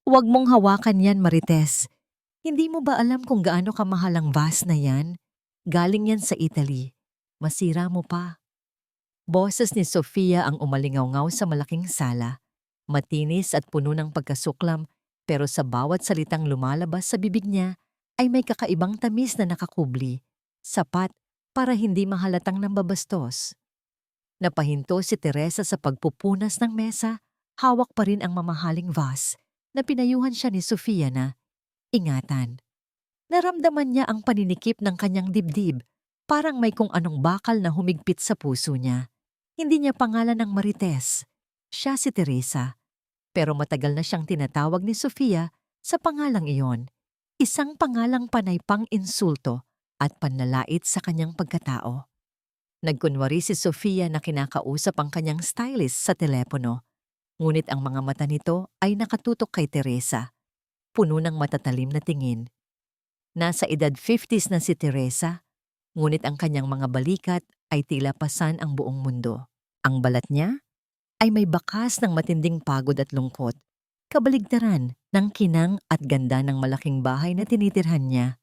Huwag mong hawakan yan, Marites. Hindi mo ba alam kung gaano kamahal ang vase na yan? Galing yan sa Italy. Masira mo pa. Boses ni Sofia ang umalingaw sa malaking sala. Matinis at puno ng pagkasuklam, pero sa bawat salitang lumalabas sa bibig niya ay may kakaibang tamis na nakakubli. Sapat para hindi mahalatang nambabastos. Napahinto si Teresa sa pagpupunas ng mesa, hawak pa rin ang mamahaling vase na pinayuhan siya ni Sofia na ingatan. Naramdaman niya ang paninikip ng kanyang dibdib, parang may kung anong bakal na humigpit sa puso niya. Hindi niya pangalan ng Marites. Siya si Teresa. Pero matagal na siyang tinatawag ni Sofia sa pangalang iyon. Isang pangalang panay pang-insulto at panlalait sa kanyang pagkatao. Nagkunwari si Sofia na kinakausap ang kanyang stylist sa telepono. Ngunit ang mga mata nito ay nakatutok kay Teresa. Puno ng matatalim na tingin. Nasa edad 50s na si Teresa, ngunit ang kanyang mga balikat ay tila pasan ang buong mundo. Ang balat niya ay may bakas ng matinding pagod at lungkot, kabaligtaran ng kinang at ganda ng malaking bahay na tinitirhan niya.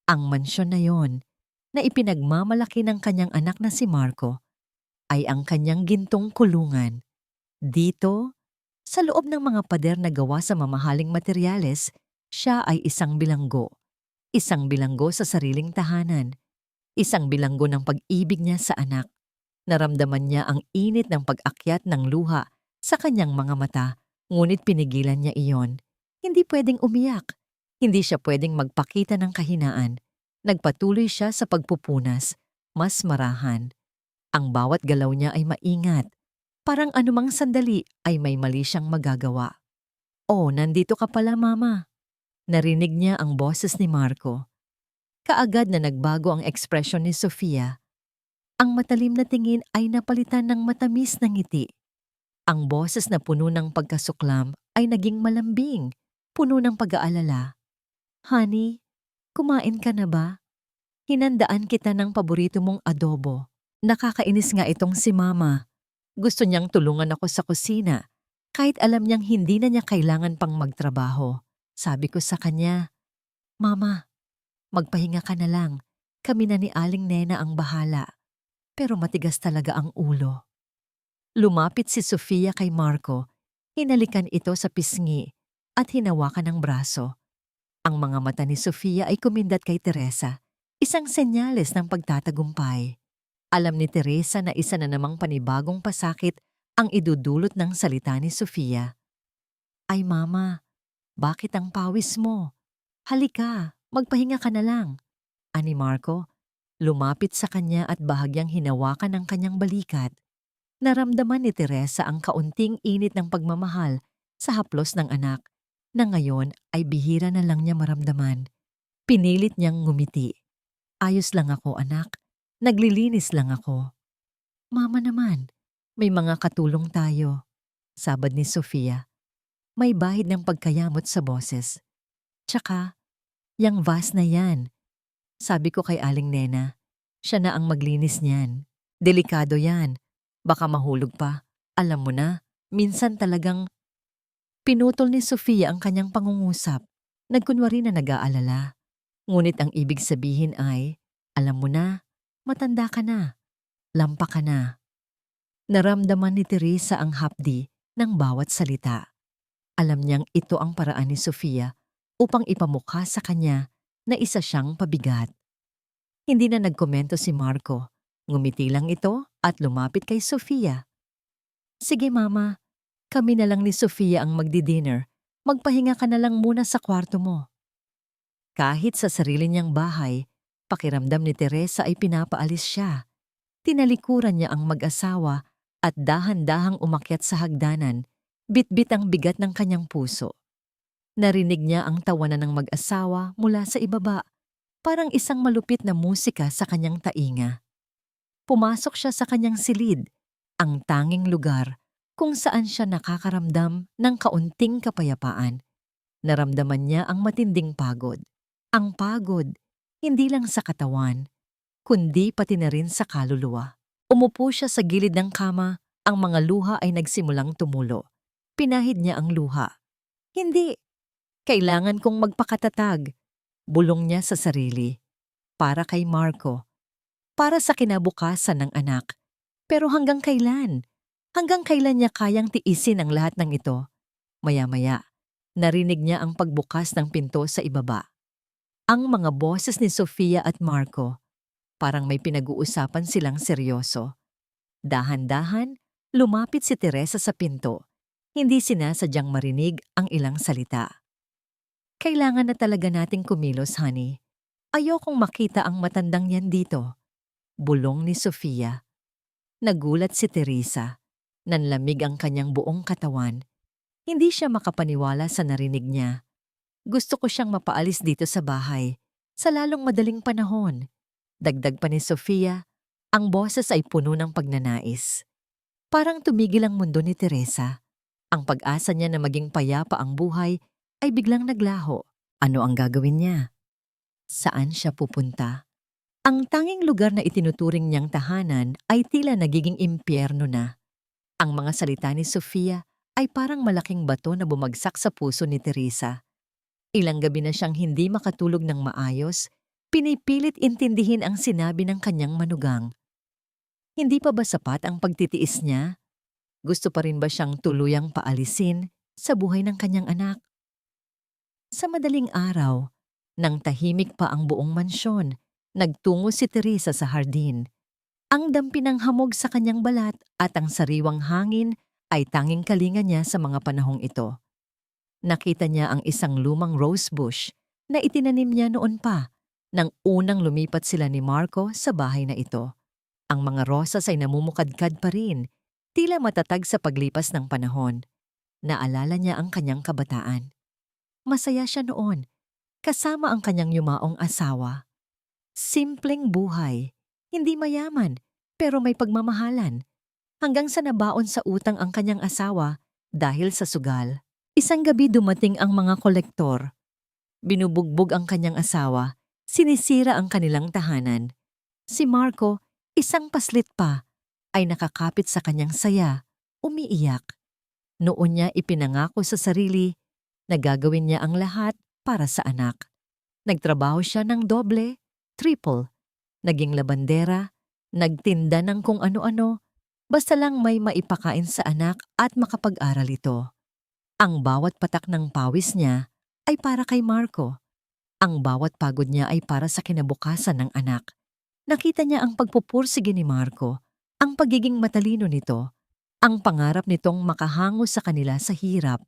Ang mansyon na yon, na ipinagmamalaki ng kanyang anak na si Marco, ay ang kanyang gintong kulungan. Dito, sa loob ng mga pader na gawa sa mamahaling materyales, siya ay isang bilanggo. Isang bilanggo sa sariling tahanan. Isang bilanggo ng pag-ibig niya sa anak. Naramdaman niya ang init ng pag-akyat ng luha sa kanyang mga mata, ngunit pinigilan niya iyon. Hindi pwedeng umiyak. Hindi siya pwedeng magpakita ng kahinaan. Nagpatuloy siya sa pagpupunas, mas marahan. Ang bawat galaw niya ay maingat. Parang anumang sandali ay may mali siyang magagawa. "Oh, nandito ka pala, Mama." Narinig niya ang boses ni Marco. Kaagad na nagbago ang ekspresyon ni Sofia. Ang matalim na tingin ay napalitan ng matamis na ngiti. Ang boses na puno ng pagkasuklam ay naging malambing, puno ng pag-aalala. "Honey, kumain ka na ba? Hinandaan kita ng paborito mong adobo. Nakakainis nga itong si Mama. Gusto niyang tulungan ako sa kusina, kahit alam niyang hindi na niya kailangan pang magtrabaho." Sabi ko sa kanya, "Mama, magpahinga ka na lang. Kami na ni Aling Nena ang bahala." Pero matigas talaga ang ulo. Lumapit si Sofia kay Marco, hinalikan ito sa pisngi at hinawakan ng braso. Ang mga mata ni Sofia ay kumindat kay Teresa, isang senyales ng pagtatagumpay. Alam ni Teresa na isa na namang panibagong pasakit ang idudulot ng salita ni Sofia. "Ay Mama, bakit ang pawis mo? Halika, magpahinga ka na lang." Ani Marco, lumapit sa kanya at bahagyang hinawakan ang kanyang balikat. Naramdaman ni Teresa ang kaunting init ng pagmamahal sa haplos ng anak na ngayon ay bihira na lang niya maramdaman. Pinilit niyang ngumiti. "Ayos lang ako, anak. Naglilinis lang ako." "Mama naman, may mga katulong tayo." Sabad ni Sofia. May bahid ng pagkayamot sa boses. "Tsaka, yang vase na yan. Sabi ko kay Aling Nena, siya na ang maglinis niyan. Delikado yan. Baka mahulog pa. Alam mo na, minsan talagang..." Pinutol ni Sofia ang kanyang pangungusap. Nagkunwari na nag-aalala. Ngunit ang ibig sabihin ay, alam mo na, matanda ka na. Lampa ka na. Naramdaman ni Teresa ang hapdi ng bawat salita. Alam niyang ito ang paraan ni Sofia upang ipamukha sa kanya na isa siyang pabigat. Hindi na nagkomento si Marco. Ngumiti lang ito at lumapit kay Sofia. "Sige Mama, kami na lang ni Sofia ang magdi-dinner. Magpahinga ka na lang muna sa kwarto mo." Kahit sa sarili niyang bahay, pakiramdam ni Teresa ay pinapaalis siya. Tinalikuran niya ang mag-asawa at dahan-dahang umakyat sa hagdanan, bitbit ang bigat ng kanyang puso. Narinig niya ang tawanan ng mag-asawa mula sa ibaba, parang isang malupit na musika sa kanyang tainga. Pumasok siya sa kanyang silid, ang tanging lugar kung saan siya nakakaramdam ng kaunting kapayapaan. Naramdaman niya ang matinding pagod. Ang pagod, hindi lang sa katawan, kundi pati na rin sa kaluluwa. Umupo siya sa gilid ng kama, ang mga luha ay nagsimulang tumulo. Pinahid niya ang luha. Hindi Kailangan kong magpakatatag. Bulong niya sa sarili. Para kay Marco. Para sa kinabukasan ng anak. Pero hanggang kailan? Hanggang kailan niya kayang tiisin ang lahat ng ito? Maya-maya, narinig niya ang pagbukas ng pinto sa ibaba. Ang mga boses ni Sofia at Marco. Parang may pinag-uusapan silang seryoso. Dahan-dahan, lumapit si Teresa sa pinto. Hindi sinasadyang marinig ang ilang salita. Kailangan na talaga nating kumilos, honey. Ayokong makita ang matandang yan dito. Bulong ni Sofia. Nagulat si Teresa. Nanlamig ang kanyang buong katawan. Hindi siya makapaniwala sa narinig niya. Gusto ko siyang mapaalis dito sa bahay, sa lalong madaling panahon. Dagdag pa ni Sofia, ang boses ay puno ng pagnanais. Parang tumigil ang mundo ni Teresa. Ang pag-asa niya na maging payapa ang buhay ay biglang naglaho. Ano ang gagawin niya? Saan siya pupunta? Ang tanging lugar na itinuturing niyang tahanan ay tila nagiging impyerno na. Ang mga salita ni Sofia ay parang malaking bato na bumagsak sa puso ni Teresa. Ilang gabi na siyang hindi makatulog ng maayos, pinipilit intindihin ang sinabi ng kanyang manugang. Hindi pa ba sapat ang pagtitiis niya? Gusto pa rin ba siyang tuluyang paalisin sa buhay ng kanyang anak? Sa madaling araw, nang tahimik pa ang buong mansyon, nagtungo si Teresa sa hardin. Ang dampi ng hamog sa kanyang balat at ang sariwang hangin ay tanging kalinga niya sa mga panahong ito. Nakita niya ang isang lumang rose bush na itinanim niya noon pa nang unang lumipat sila ni Marco sa bahay na ito. Ang mga rosas ay namumukadkad pa rin, tila matatag sa paglipas ng panahon. Naalala niya ang kanyang kabataan. Masaya siya noon, kasama ang kanyang yumaong asawa. Simpleng buhay, hindi mayaman, pero may pagmamahalan. Hanggang sa nabaon sa utang ang kanyang asawa dahil sa sugal. Isang gabi dumating ang mga kolektor. Binubugbog ang kanyang asawa, sinisira ang kanilang tahanan. Si Marco, isang paslit pa, ay nakakapit sa kanyang saya, umiiyak. Noon niya ipinangako sa sarili na gagawin niya ang lahat para sa anak. Nagtrabaho siya ng doble, triple, naging labandera, nagtinda ng kung ano-ano, basta lang may maipakain sa anak at makapag-aral ito. Ang bawat patak ng pawis niya ay para kay Marco. Ang bawat pagod niya ay para sa kinabukasan ng anak. Nakita niya ang pagpupursige ni Marco, ang pagiging matalino nito, ang pangarap nitong makahango sa kanila sa hirap.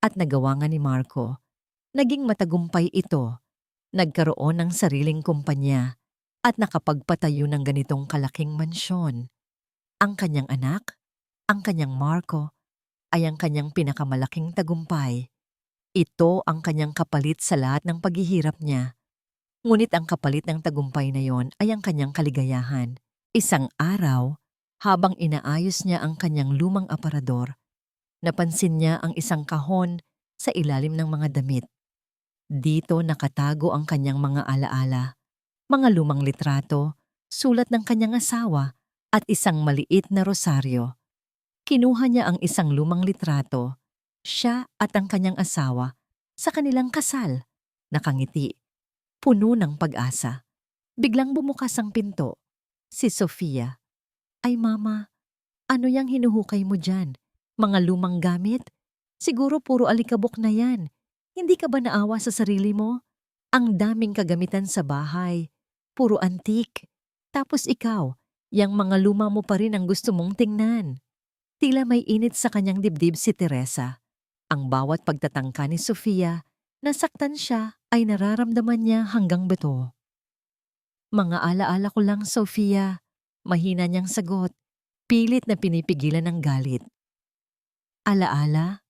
At nagawa nga ni Marco. Naging matagumpay ito. Nagkaroon ng sariling kumpanya at nakapagpatayo ng ganitong kalaking mansyon. Ang kanyang anak, ang kanyang Marco, ay ang kanyang pinakamalaking tagumpay. Ito ang kanyang kapalit sa lahat ng paghihirap niya. Ngunit ang kapalit ng tagumpay na yon ay ang kanyang kaligayahan. Isang araw, habang inaayos niya ang kanyang lumang aparador, napansin niya ang isang kahon sa ilalim ng mga damit. Dito nakatago ang kanyang mga alaala, mga lumang litrato, sulat ng kanyang asawa at isang maliit na rosaryo. Kinuha niya ang isang lumang litrato, siya at ang kanyang asawa, sa kanilang kasal. Nakangiti, puno ng pag-asa. Biglang bumukas ang pinto. Si Sofia. Ay mama, ano yang hinuhukay mo dyan? Mga lumang gamit? Siguro puro alikabok na yan. Hindi ka ba naawa sa sarili mo? Ang daming kagamitan sa bahay. Puro antik. Tapos ikaw, yang mga luma mo pa rin ang gusto mong tingnan. Tila may init sa kanyang dibdib si Teresa. Ang bawat pagtatangka ni Sofia, nasaktan siya ay nararamdaman niya hanggang buto. Mga alaala ko lang, Sofia. Mahina niyang sagot. Pilit na pinipigilan ng galit. Alaala?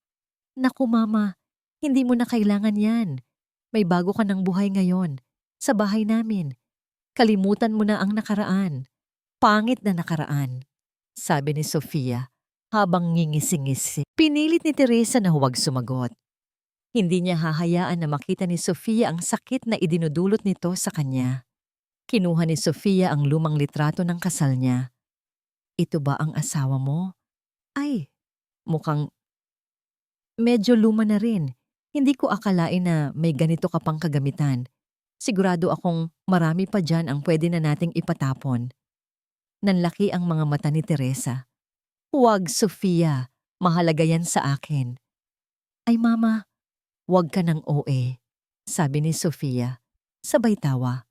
Naku mama, hindi mo na kailangan yan. May bago ka ng buhay ngayon, sa bahay namin. Kalimutan mo na ang nakaraan. Pangit na nakaraan, sabi ni Sofia habang ngingisingisi. Pinilit ni Teresa na huwag sumagot. Hindi niya hahayaan na makita ni Sofia ang sakit na idinudulot nito sa kanya. Kinuha ni Sofia ang lumang litrato ng kasal niya. Ito ba ang asawa mo? Ay, mukhang medyo luma na rin. Hindi ko akalain na may ganito ka pang kagamitan. Sigurado akong marami pa dyan ang pwede na nating ipatapon. Nanlaki ang mga mata ni Teresa. Huwag, Sofia. Mahalaga yan sa akin. Ay mama, huwag ka ng OA, sabi ni Sofia. Sabay tawa.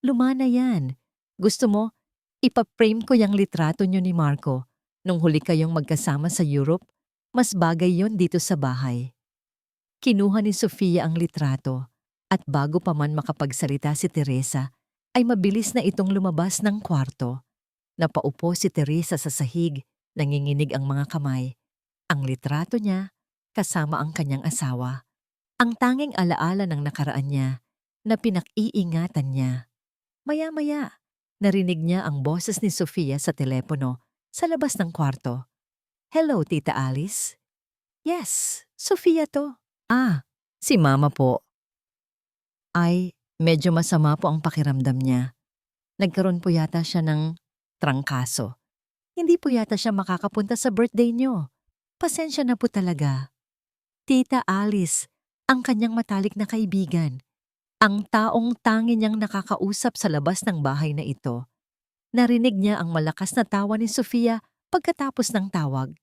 Lumana yan. Gusto mo, ipaprame ko yung litrato nyo ni Marco nung huli kayong magkasama sa Europe. Mas bagay yon dito sa bahay. Kinuha ni Sofia ang litrato at bago pa man makapagsalita si Teresa, ay mabilis na itong lumabas ng kwarto. Napaupo si Teresa sa sahig, nanginginig ang mga kamay. Ang litrato niya, kasama ang kanyang asawa. Ang tanging alaala ng nakaraan niya na pinag-iingatan niya. Maya-maya, narinig niya ang boses ni Sofia sa telepono sa labas ng kwarto. Hello, Tita Alice? Yes, Sofia to. Ah, si Mama po. Ay, medyo masama po ang pakiramdam niya. Nagkaroon po yata siya ng trangkaso. Hindi po yata siya makakapunta sa birthday niyo. Pasensya na po talaga. Tita Alice, ang kanyang matalik na kaibigan. Ang taong tangi niyang nakakausap sa labas ng bahay na ito. Narinig niya ang malakas na tawa ni Sofia pagkatapos ng tawag.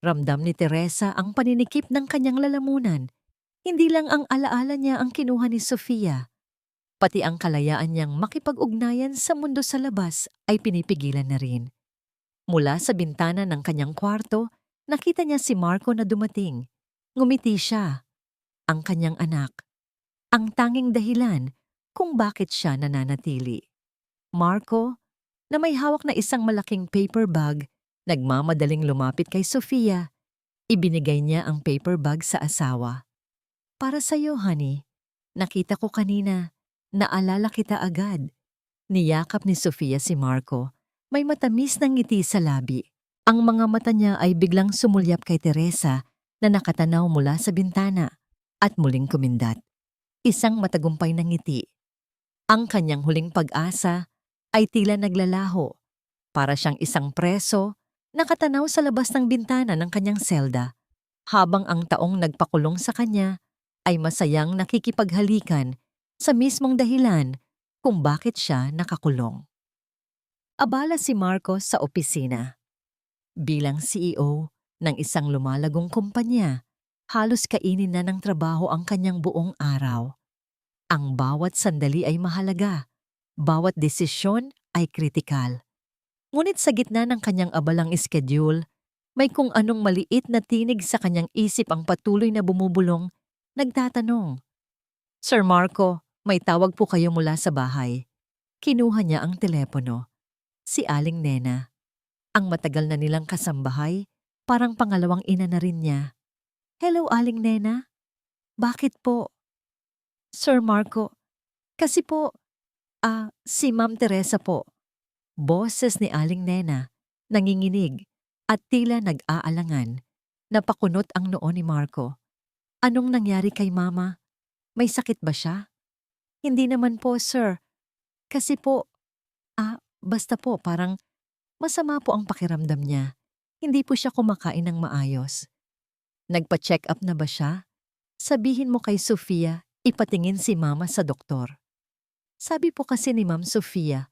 Ramdam ni Teresa ang paninikip ng kanyang lalamunan. Hindi lang ang alaala niya ang kinuha ni Sofia. Pati ang kalayaan niyang makipag-ugnayan sa mundo sa labas ay pinipigilan na rin. Mula sa bintana ng kanyang kwarto, nakita niya si Marco na dumating. Ngumiti siya. Ang kanyang anak. Ang tanging dahilan kung bakit siya nananatili. Marco, na may hawak na isang malaking paper bag, nagmamadaling lumapit kay Sofia. Ibinigay niya ang paper bag sa asawa. Para sa'yo, honey. Nakita ko kanina. Naalala kita agad. Niyakap ni Sofia si Marco. May matamis na ngiti sa labi. Ang mga mata niya ay biglang sumulyap kay Teresa na nakatanaw mula sa bintana at muling kumindat. Isang matagumpay na ngiti. Ang kanyang huling pag-asa ay tila naglalaho. Para siyang isang preso, nakatanaw sa labas ng bintana ng kanyang selda. Habang ang taong nagpakulong sa kanya ay masayang nakikipaghalikan sa mismong dahilan kung bakit siya nakakulong. Abala si Marcos sa opisina. Bilang CEO ng isang lumalagong kumpanya, halos kainin na ng trabaho ang kanyang buong araw. Ang bawat sandali ay mahalaga, bawat desisyon ay kritikal. Ngunit sa gitna ng kanyang abalang schedule, may kung anong maliit na tinig sa kanyang isip ang patuloy na bumubulong, nagtatanong, Sir Marco, may tawag po kayo mula sa bahay. Kinuha niya ang telepono. Si Aling Nena. Ang matagal na nilang kasambahay, parang pangalawang ina na rin niya. Hello, Aling Nena. Bakit po? Sir Marco, kasi po, si Ma'am Teresa po. Boses ni Aling Nena, nanginginig at tila nag-aalangan. Napakunot ang noo ni Marco. Anong nangyari kay Mama? May sakit ba siya? Hindi naman po, sir. Kasi po, basta po parang masama po ang pakiramdam niya. Hindi po siya kumakain ng maayos. Nagpa-check up na ba siya? Sabihin mo kay Sofia, ipatingin si Mama sa doktor. Sabi po kasi ni Ma'am Sofia,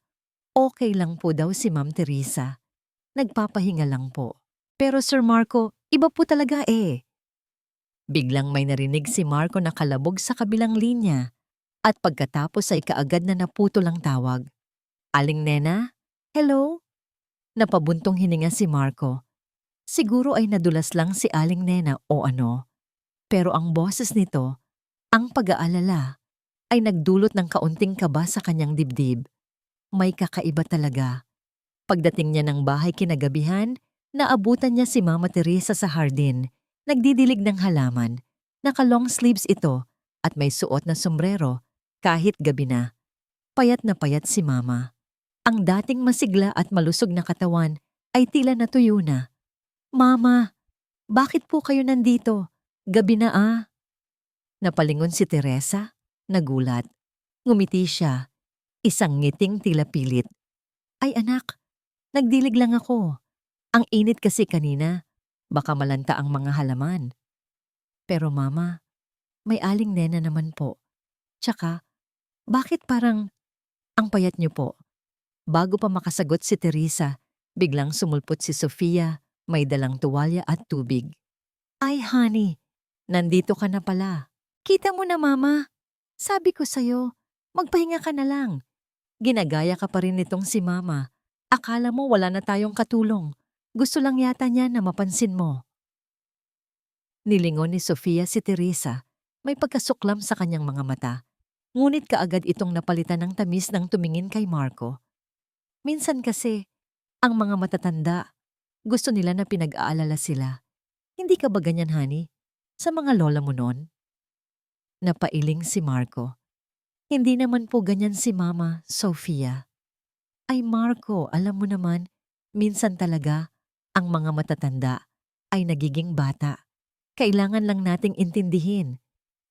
okay lang po daw si Ma'am Teresa. Nagpapahinga lang po. Pero Sir Marco, iba po talaga eh. Biglang may narinig si Marco na kalabog sa kabilang linya at pagkatapos ay kaagad na naputol ang tawag. Aling Nena? Hello? Napabuntong hininga si Marco. Siguro ay nadulas lang si Aling Nena o ano. Pero ang boses nito, ang pag-aalala, ay nagdulot ng kaunting kaba sa kanyang dibdib. May kakaiba talaga. Pagdating niya ng bahay kinagabihan, naabutan niya si Mama Teresa sa hardin, nagdidilig ng halaman. Naka-long sleeves ito at may suot na sombrero kahit gabi na. Payat na payat si Mama. Ang dating masigla at malusog na katawan ay tila natuyo na. Mama, bakit po kayo nandito? Gabi na Napalingon si Teresa, nagulat. Ngumiti siya, isang ngiting tila pilit. Ay anak, nagdilig lang ako. Ang init kasi kanina, baka malanta ang mga halaman. Pero Mama, May Aling Nena naman po. Tsaka, bakit parang ang payat niyo po? Bago pa makasagot si Teresa, biglang sumulpot si Sofia, may dalang tuwalya at tubig. Ay honey, nandito ka na pala. Kita mo na mama. Sabi ko sa'yo, magpahinga ka na lang. Ginagaya ka pa rin nitong si mama. Akala mo wala na tayong katulong. Gusto lang yata niya na mapansin mo. Nilingon ni Sofia si Teresa. May pagkasuklam sa kanyang mga mata. Ngunit kaagad itong napalitan ng tamis ng tumingin kay Marco. Minsan kasi, ang mga matatanda, gusto nila na pinag-aalala sila. Hindi ka ba ganyan, honey? Sa mga lola mo noon? Napailing si Marco. Hindi naman po ganyan si Mama, Sofia. Ay Marco, alam mo naman, minsan talaga, ang mga matatanda ay nagiging bata. Kailangan lang nating intindihin.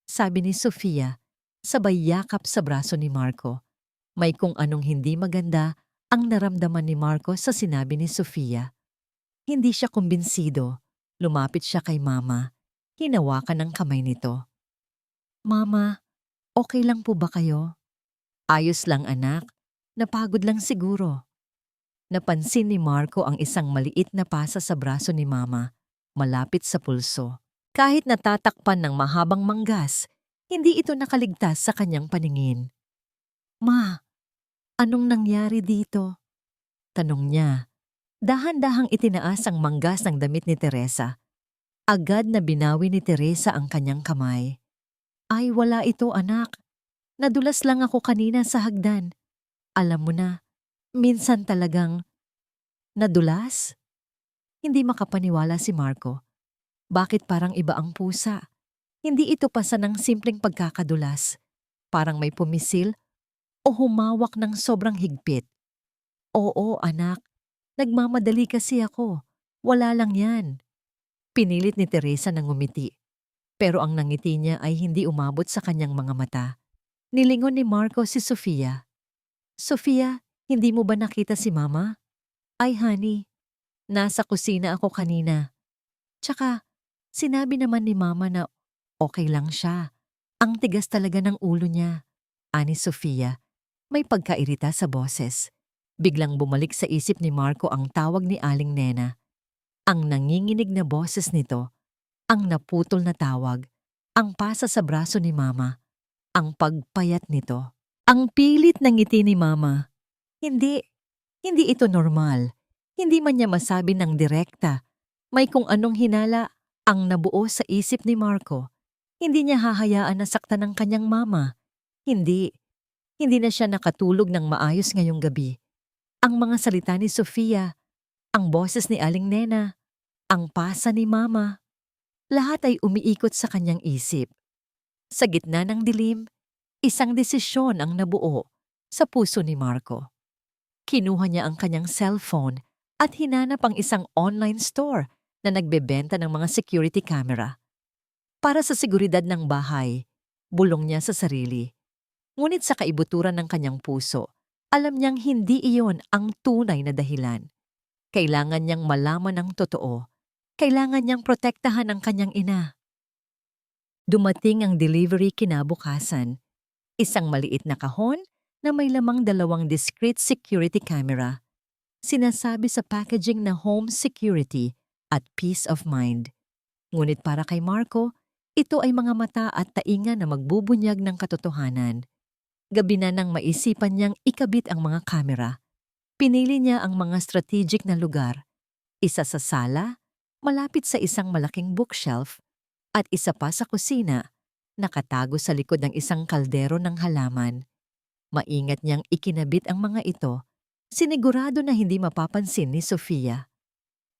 Sabi ni Sofia, sabay yakap sa braso ni Marco. May kung anong hindi maganda ang naramdaman ni Marco sa sinabi ni Sofia. Hindi siya kumbinsido. Lumapit siya kay Mama. Hinawakan ang kamay nito. Mama, okay lang po ba kayo? Ayos lang anak. Napagod lang siguro. Napansin ni Marco ang isang maliit na pasa sa braso ni Mama, malapit sa pulso. Kahit natatakpan ng mahabang manggas, hindi ito nakaligtas sa kanyang paningin. Ma, anong nangyari dito? Tanong niya. Dahan-dahang itinaas ang manggas ng damit ni Teresa. Agad na binawi ni Teresa ang kanyang kamay. Ay wala ito anak. Nadulas lang ako kanina sa hagdan. Alam mo na, minsan talagang nadulas? Hindi makapaniwala si Marco. Bakit parang iba ang pusa? Hindi ito pasa ng simpleng pagkakadulas. Parang may pumisil o humawak ng sobrang higpit. Oo anak, nagmamadali kasi ako. Wala lang yan. Pinilit ni Teresa na ngumiti. Pero ang nangiti niya ay hindi umabot sa kanyang mga mata. Nilingon ni Marco si Sofia. Sofia, hindi mo ba nakita si Mama? Ay honey, nasa kusina ako kanina. Tsaka, sinabi naman ni Mama na okay lang siya. Ang tigas talaga ng ulo niya. Ani Sofia, may pagkairita sa boses. Biglang bumalik sa isip ni Marco ang tawag ni Aling Nena. Ang nanginginig na boses nito, ang naputol na tawag, ang pasa sa braso ni Mama, ang pagpayat nito. Ang pilit ng ngiti ni Mama. Hindi ito normal. Hindi man niya masabi ng direkta. May kung anong hinala ang nabuo sa isip ni Marco. Hindi niya hahayaan na saktan ng kanyang mama. Hindi na siya nakatulog ng maayos ngayong gabi. Ang mga salita ni Sofia, ang boses ni Aling Nena, ang pasa ni Mama, lahat ay umiikot sa kanyang isip. Sa gitna ng dilim, isang desisyon ang nabuo sa puso ni Marco. Kinuha niya ang kanyang cellphone at hinanap ang isang online store na nagbebenta ng mga security camera. Para sa seguridad ng bahay, bulong niya sa sarili. Ngunit sa kaibuturan ng kanyang puso, alam niyang hindi iyon ang tunay na dahilan. Kailangan niyang malaman ang totoo. Kailangan niyang protektahan ang kanyang ina. Dumating ang delivery kinabukasan. Isang maliit na kahon na may lamang 2 discrete security camera. Sinasabi sa packaging na home security at peace of mind. Ngunit para kay Marco, ito ay mga mata at tainga na magbubunyag ng katotohanan. Gabi na nang maisipan niyang ikabit ang mga kamera. Pinili niya ang mga strategic na lugar. Isa sa sala, malapit sa isang malaking bookshelf, at isa pa sa kusina, nakatago sa likod ng isang kaldero ng halaman. Maingat niyang ikinabit ang mga ito, sinigurado na hindi mapapansin ni Sofia.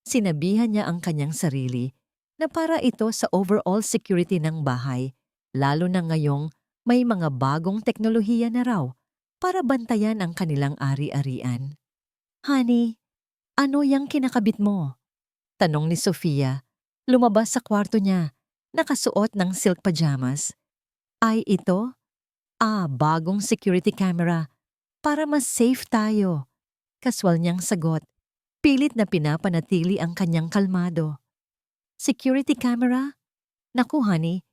Sinabihan niya ang kanyang sarili na para ito sa overall security ng bahay, lalo na ngayong may mga bagong teknolohiya na raw para bantayan ang kanilang ari-arian. Honey, ano yang kinakabit mo? Tanong ni Sofia. Lumabas sa kwarto niya, nakasuot ng silk pajamas. Ay ito? Bagong security camera. Para mas safe tayo. Kaswal niyang sagot. Pilit na pinapanatili ang kanyang kalmado. Security camera? Naku honey,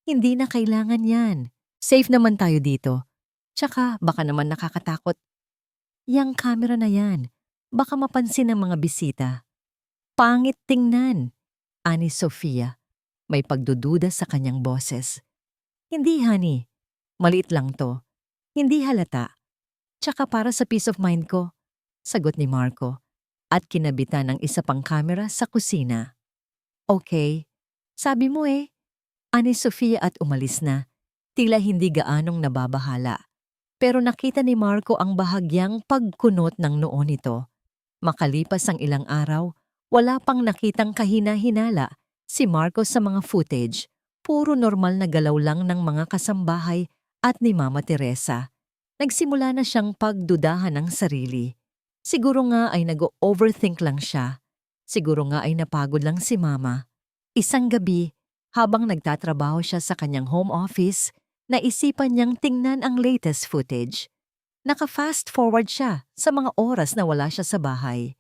Hindi na kailangan yan. Safe naman tayo dito. Tsaka baka naman nakakatakot. Yang camera na yan. Baka mapansin ng mga bisita. Pangit tingnan, ani Sofia. May pagdududa sa kanyang boses. Hindi, honey. Maliit lang to. Hindi halata. Tsaka para sa peace of mind ko, sagot ni Marco. At kinabitan ng isa pang kamera sa kusina. Okay, sabi mo ani Sofia at umalis na. Tila hindi gaanong nababahala. Pero nakita ni Marco ang bahagyang pagkunot ng noo nito. Makalipas ang ilang araw, wala pang nakitang kahina-hinala si Marco sa mga footage. Puro normal na galaw lang ng mga kasambahay at ni Mama Teresa. Nagsimula na siyang pagdudahan ng sarili. Siguro nga ay nag-overthink lang siya. Siguro nga ay napagod lang si Mama. Isang gabi, habang nagtatrabaho siya sa kanyang home office, naisipan niyang tingnan ang latest footage. Naka-fast forward siya sa mga oras na wala siya sa bahay.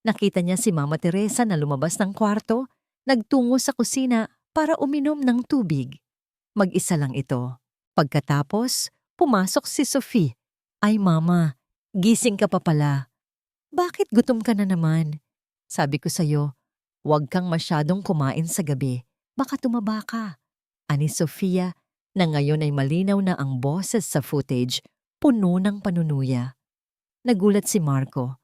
Nakita niya si Mama Teresa na lumabas ng kwarto, nagtungo sa kusina para uminom ng tubig. Mag-isa lang ito. Pagkatapos, pumasok si Sophie. Ay mama, gising ka pa pala. Bakit gutom ka na naman? Sabi ko sa'yo, huwag kang masyadong kumain sa gabi. Baka tumaba ka. Ani Sofia na ngayon ay malinaw na ang boses sa footage, puno ng panunuya. Nagulat si Marco.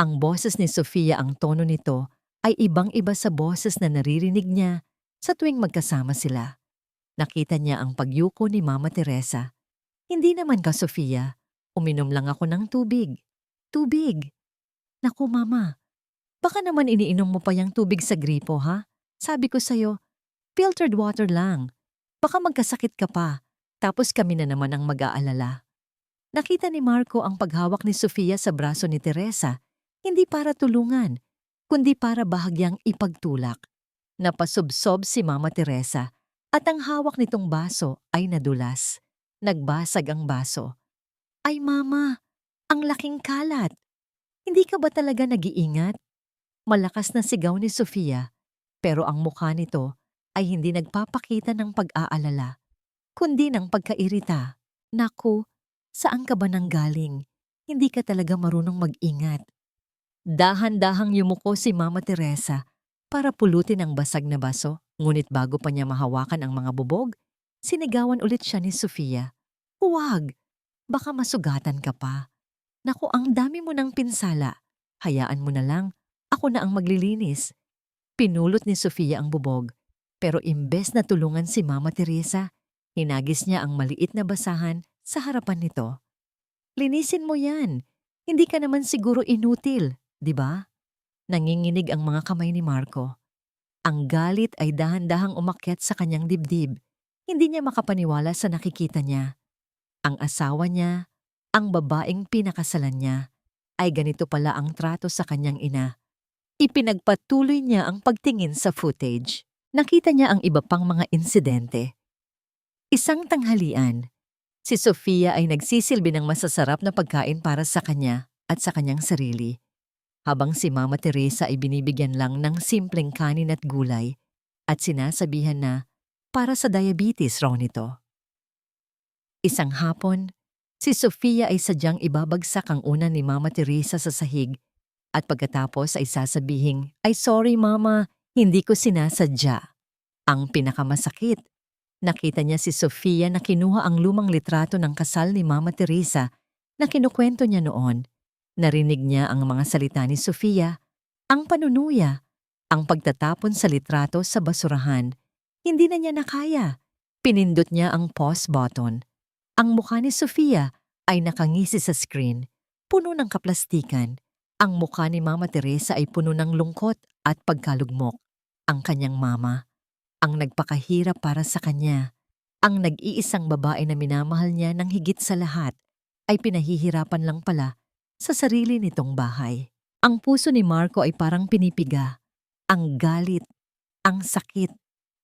Ang boses ni Sofia, ang tono nito ay ibang-iba sa boses na naririnig niya sa tuwing magkasama sila. Nakita niya ang pagyuko ni Mama Teresa. Hindi naman ka, Sofia. Uminom lang ako ng tubig. Tubig? Naku, Mama. Baka naman iniinom mo pa yung tubig sa gripo, ha? Sabi ko sa'yo, filtered water lang. Baka magkasakit ka pa. Tapos kami na naman ang mag-aalala. Nakita ni Marco ang paghawak ni Sofia sa braso ni Teresa, hindi para tulungan, kundi para bahagyang ipagtulak. Napasubsob si Mama Teresa at ang hawak nitong baso ay nadulas. Nagbasag ang baso. Ay Mama, ang laking kalat. Hindi ka ba talaga nag-iingat? Malakas na sigaw ni Sofia, pero ang mukha nito ay hindi nagpapakita ng pag-aalala, kundi ng pagkairita. Naku, saan ka ba nanggaling? Hindi ka talaga marunong mag-ingat. Dahan-dahang yumuko si Mama Teresa para pulutin ang basag na baso, ngunit bago pa niya mahawakan ang mga bubog, sinigawan ulit siya ni Sofia. Huwag! Baka masugatan ka pa. Naku, ang dami mo ng pinsala. Hayaan mo na lang, ako na ang maglilinis. Pinulot ni Sofia ang bubog, pero imbes na tulungan si Mama Teresa, hinagis niya ang maliit na basahan sa harapan nito. Linisin mo yan. Hindi ka naman siguro inutil, di ba? Nanginginig ang mga kamay ni Marco. Ang galit ay dahan-dahang umakyat sa kanyang dibdib. Hindi niya makapaniwala sa nakikita niya. Ang asawa niya, ang babaeng pinakasalan niya, ay ganito pala ang trato sa kanyang ina. Ipinagpatuloy niya ang pagtingin sa footage. Nakita niya ang iba pang mga insidente. Isang tanghalian, si Sofia ay nagsisilbi ng masasarap na pagkain para sa kanya at sa kanyang sarili, habang si Mama Teresa ay binibigyan lang ng simpleng kanin at gulay at sinasabihan na para sa diabetes raw nito. Isang hapon, si Sofia ay sadyang ibabagsak ang una ni Mama Teresa sa sahig at pagkatapos ay sasabihing, "Ay sorry Mama, hindi ko sinasadya." Ang pinakamasakit, nakita niya si Sofia na kinuha ang lumang litrato ng kasal ni Mama Teresa na kinukwento niya noon. Narinig niya ang mga salita ni Sofia, ang panunuya, ang pagtatapon sa litrato sa basurahan. Hindi na niya nakaya. Pinindot niya ang pause button. Ang mukha ni Sofia ay nakangisi sa screen, puno ng kaplastikan. Ang mukha ni Mama Teresa ay puno ng lungkot at pagkalugmok. Ang kanyang mama, ang nagpakahirap para sa kanya, ang nag-iisang babae na minamahal niya ng higit sa lahat, ay pinahihirapan lang pala sa sarili nitong bahay. Ang puso ni Marco ay parang pinipiga. Ang galit, ang sakit,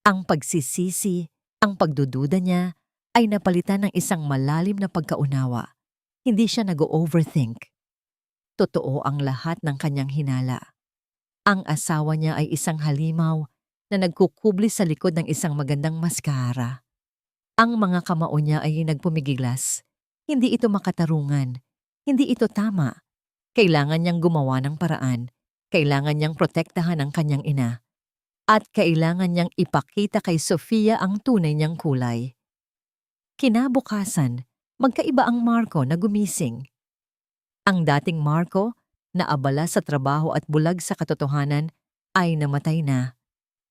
ang pagsisisi, ang pagdududa niya ay napalitan ng isang malalim na pagkaunawa. Hindi siya nag-overthink. Totoo ang lahat ng kanyang hinala. Ang asawa niya ay isang halimaw na nagkukubli sa likod ng isang magandang maskara. Ang mga kamao niya ay nagpumigilas. Hindi ito makatarungan. Hindi ito tama. Kailangan niyang gumawa ng paraan. Kailangan niyang protektahan ang kanyang ina. At kailangan niyang ipakita kay Sofia ang tunay niyang kulay. Kinabukasan, magkaiba ang Marco na gumising. Ang dating Marco, na abala sa trabaho at bulag sa katotohanan, ay namatay na.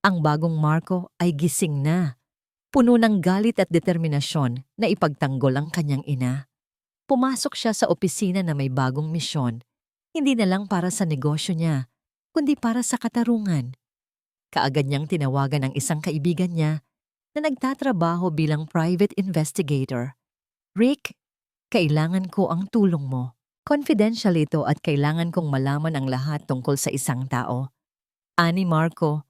Ang bagong Marco ay gising na, puno ng galit at determinasyon na ipagtanggol ang kanyang ina. Pumasok siya sa opisina na may bagong misyon, hindi na lang para sa negosyo niya, kundi para sa katarungan. Kaagad niyang tinawagan ang isang kaibigan niya na nagtatrabaho bilang private investigator. Rick, kailangan ko ang tulong mo. Confidential ito at kailangan kong malaman ang lahat tungkol sa isang tao. Ani Marco,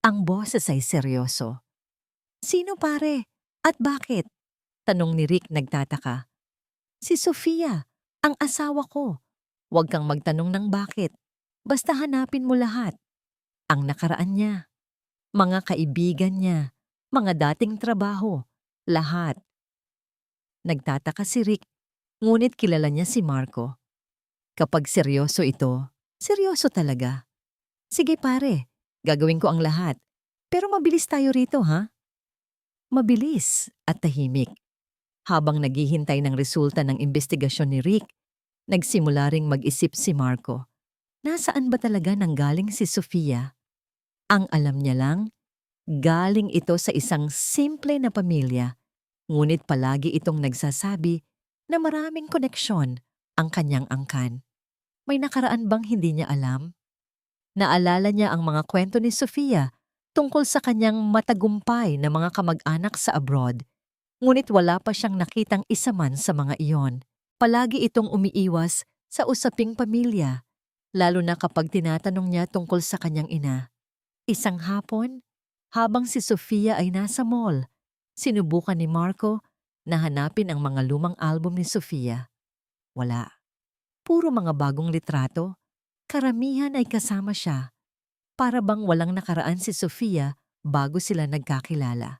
ang boses ay seryoso. Sino pare? At bakit? Tanong ni Rick nagtataka. Si Sofia, ang asawa ko. Huwag kang magtanong ng bakit. Basta hanapin mo lahat. Ang nakaraan niya, mga kaibigan niya, mga dating trabaho, lahat. Nagtataka si Rick, ngunit kilala niya si Marco. Kapag seryoso ito, seryoso talaga. Sige pare, gagawin ko ang lahat. Pero mabilis tayo rito ha? Mabilis at tahimik. Habang naghihintay ng resulta ng investigasyon ni Rick, nagsimula ring mag-isip si Marco. Nasaan ba talaga nanggaling si Sofia? Ang alam niya lang, galing ito sa isang simple na pamilya, ngunit palagi itong nagsasabi na maraming koneksyon ang kanyang angkan. May nakaraan bang hindi niya alam? Naalala niya ang mga kwento ni Sofia tungkol sa kanyang matagumpay na mga kamag-anak sa abroad, ngunit wala pa siyang nakitang isa man sa mga iyon. Palagi itong umiiwas sa usaping pamilya, lalo na kapag tinatanong niya tungkol sa kanyang ina. Isang hapon, habang si Sofia ay nasa mall, sinubukan ni Marco na hanapin ang mga lumang album ni Sofia. Wala. Puro mga bagong litrato. Karamihan ay kasama siya. Para bang walang nakaraan si Sofia bago sila nagkakilala.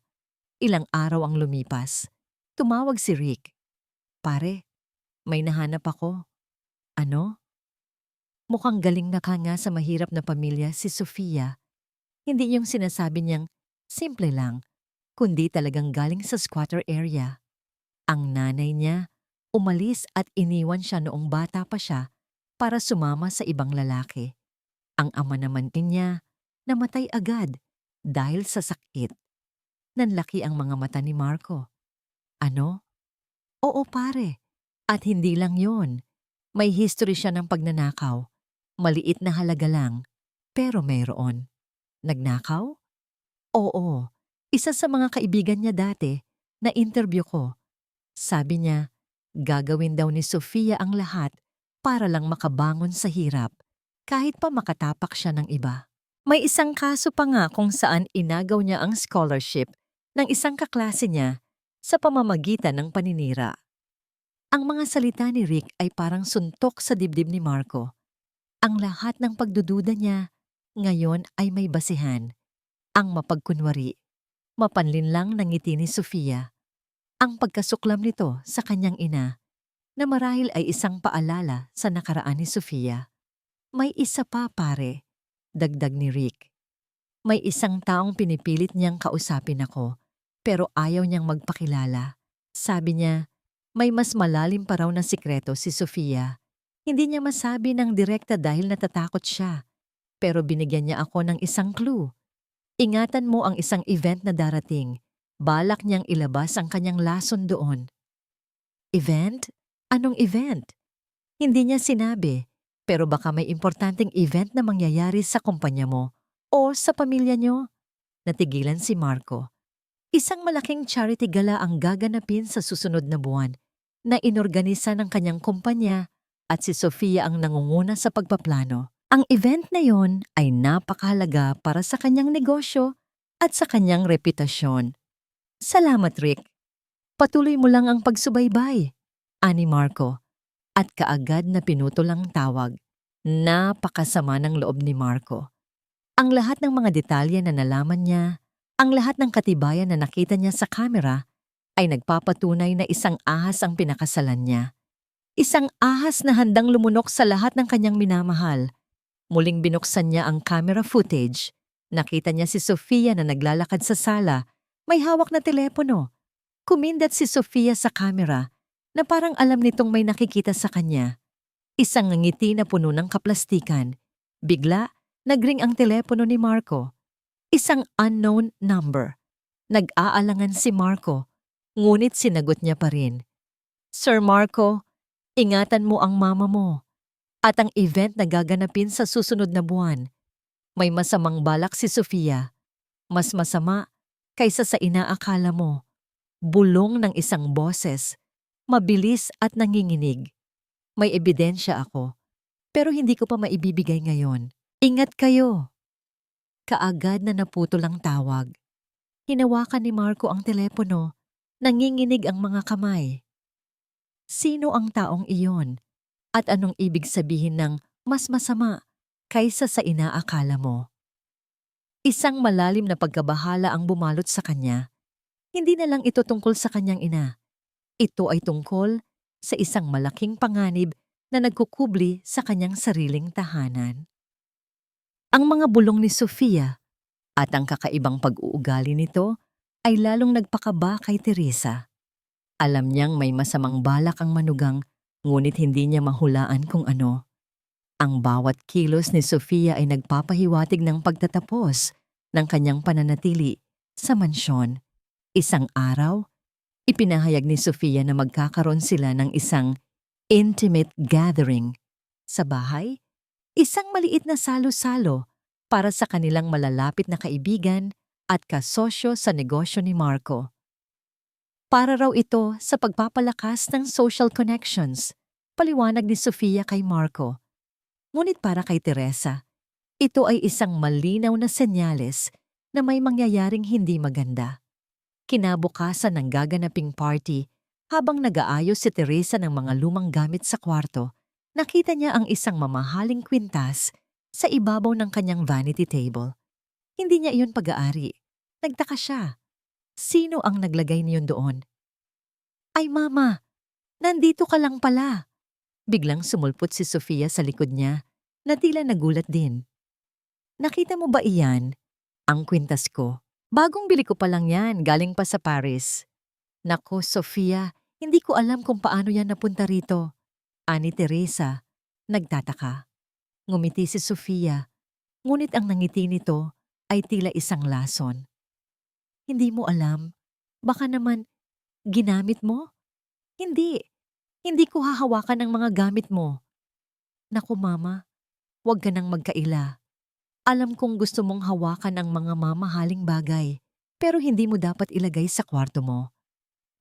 Ilang araw ang lumipas. Tumawag si Rick. Pare, may nahanap ako. Ano? Mukhang galing na ka nga sa mahirap na pamilya si Sofia. Hindi yung sinasabi niyang simple lang, kundi talagang galing sa squatter area. Ang nanay niya, umalis at iniwan siya noong bata pa siya para sumama sa ibang lalaki. Ang ama naman niya, namatay agad dahil sa sakit. Nanlaki ang mga mata ni Marco. Ano? Oo pare. At hindi lang yon. May history siya ng pagnanakaw. Maliit na halaga lang, pero mayroon. Nagnakaw? Oo. Isa sa mga kaibigan niya dati, na-interview ko. Sabi niya, gagawin daw ni Sofia ang lahat para lang makabangon sa hirap, kahit pa makatapak siya ng iba. May isang kaso pa nga kung saan inagaw niya ang scholarship ng isang kaklase niya sa pamamagitan ng paninira. Ang mga salita ni Rick ay parang suntok sa dibdib ni Marco. Ang lahat ng pagdududa niya ngayon ay may basihan. Ang mapagkunwari, mapanlinlang ng ngiti ni Sofia. Ang pagkasuklam nito sa kanyang ina, na marahil ay isang paalala sa nakaraan ni Sofia. May isa pa pare, dagdag ni Rick. May isang taong pinipilit niyang kausapin ako, pero ayaw niyang magpakilala. Sabi niya, may mas malalim pa raw na sikreto si Sofia. Hindi niya masabi ng direkta dahil natatakot siya, pero binigyan niya ako ng isang clue. Ingatan mo ang isang event na darating. Balak niyang ilabas ang kanyang lason doon. Event? Anong event? Hindi niya sinabi, pero baka may importanteng event na mangyayari sa kumpanya mo o sa pamilya niyo. Natigilan si Marco. Isang malaking charity gala ang gaganapin sa susunod na buwan na inorganisa ng kanyang kumpanya at si Sofia ang nangunguna sa pagpaplano. Ang event na yon ay napakahalaga para sa kanyang negosyo at sa kanyang reputasyon. Salamat Rick. Patuloy mo lang ang pagsubaybay, ani Marco. At kaagad na pinutol ang tawag. Napakasama ng loob ni Marco. Ang lahat ng mga detalye na nalaman niya, ang lahat ng katibayan na nakita niya sa kamera, ay nagpapatunay na isang ahas ang pinakasalan niya. Isang ahas na handang lumunok sa lahat ng kanyang minamahal. Muling binuksan niya ang camera footage. Nakita niya si Sofia na naglalakad sa sala. May hawak na telepono. Kumindat si Sofia sa camera na parang alam nitong may nakikita sa kanya. Isang ngiti na puno ng kaplastikan. Bigla, nagring ang telepono ni Marco. Isang unknown number. Nag-aalangan si Marco, ngunit sinagot niya pa rin. Sir Marco, ingatan mo ang mama mo at ang event na gaganapin sa susunod na buwan. May masamang balak si Sofia. Mas masama kaysa sa inaakala mo. Bulong ng isang boses, mabilis at nanginginig. May ebidensya ako, pero hindi ko pa maibibigay ngayon. Ingat kayo! Kaagad na naputol ang tawag. Hinawakan ni Marco ang telepono. Nanginginig ang mga kamay. Sino ang taong iyon? At anong ibig sabihin ng mas masama kaysa sa inaakala mo? Isang malalim na pagkabahala ang bumalot sa kanya. Hindi na lang ito tungkol sa kanyang ina. Ito ay tungkol sa isang malaking panganib na nagkukubli sa kanyang sariling tahanan. Ang mga bulong ni Sofia at ang kakaibang pag-uugali nito ay lalong nagpakaba kay Teresa. Alam niyang may masamang balak ang manugang, ngunit hindi niya mahulaan kung ano. Ang bawat kilos ni Sofia ay nagpapahiwatig ng pagtatapos ng kanyang pananatili sa mansyon. Isang araw, ipinahayag ni Sofia na magkakaroon sila ng isang intimate gathering. Sa bahay, isang maliit na salo-salo para sa kanilang malalapit na kaibigan at kasosyo sa negosyo ni Marco. Para raw ito sa pagpapalakas ng social connections, paliwanag ni Sofia kay Marco. Ngunit para kay Teresa, ito ay isang malinaw na senyales na may mangyayaring hindi maganda. Kinabukasan ng gaganaping party, habang nag-aayos si Teresa ng mga lumang gamit sa kwarto, nakita niya ang isang mamahaling kwintas sa ibabaw ng kanyang vanity table. Hindi niya iyon pag-aari. Nagtaka siya. Sino ang naglagay niyon doon? Ay mama, nandito ka lang pala. Biglang sumulpot si Sofia sa likod niya na tila nagulat din. Nakita mo ba iyan? Ang kwintas ko. Bagong bili ko pa lang yan, galing pa sa Paris. Nako, Sofia, hindi ko alam kung paano yan napunta rito. Ani Teresa, nagtataka. Ngumiti si Sofia, ngunit ang nangiti nito ay tila isang lason. Hindi mo alam? Baka naman, ginamit mo? Hindi. Hindi ko hahawakan ang mga gamit mo. Naku mama, huwag ka nang magkaila. Alam kong gusto mong hawakan ang mga mamahaling bagay, pero hindi mo dapat ilagay sa kwarto mo.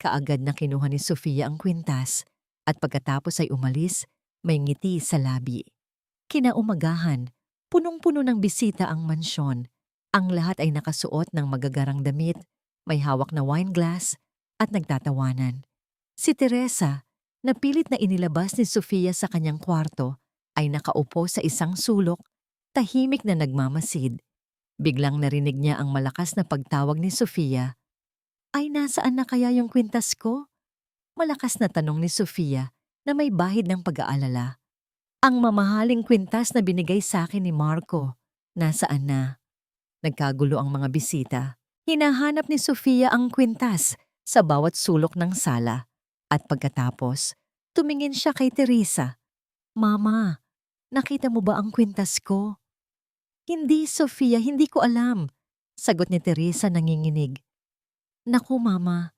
Kaagad na kinuha ni Sofia ang kwintas at pagkatapos ay umalis, may ngiti sa labi. Kinaumagahan, punong-puno ng bisita ang mansyon. Ang lahat ay nakasuot ng magagarang damit, may hawak na wine glass at nagtatawanan. Si Teresa, na pilit na inilabas ni Sofia sa kanyang kwarto, ay nakaupo sa isang sulok, tahimik na nagmamasid. Biglang narinig niya ang malakas na pagtawag ni Sofia. Ay, nasaan na kaya yung kwintas ko? Malakas na tanong ni Sofia na may bahid ng pag-aalala. Ang mamahaling kwintas na binigay sa akin ni Marco, nasaan na? Nagkagulo ang mga bisita. Hinahanap ni Sofia ang kwintas sa bawat sulok ng sala. At pagkatapos, tumingin siya kay Teresa. Mama, nakita mo ba ang kwintas ko? Hindi, Sofia, hindi ko alam. Sagot ni Teresa nanginginig. Naku, Mama,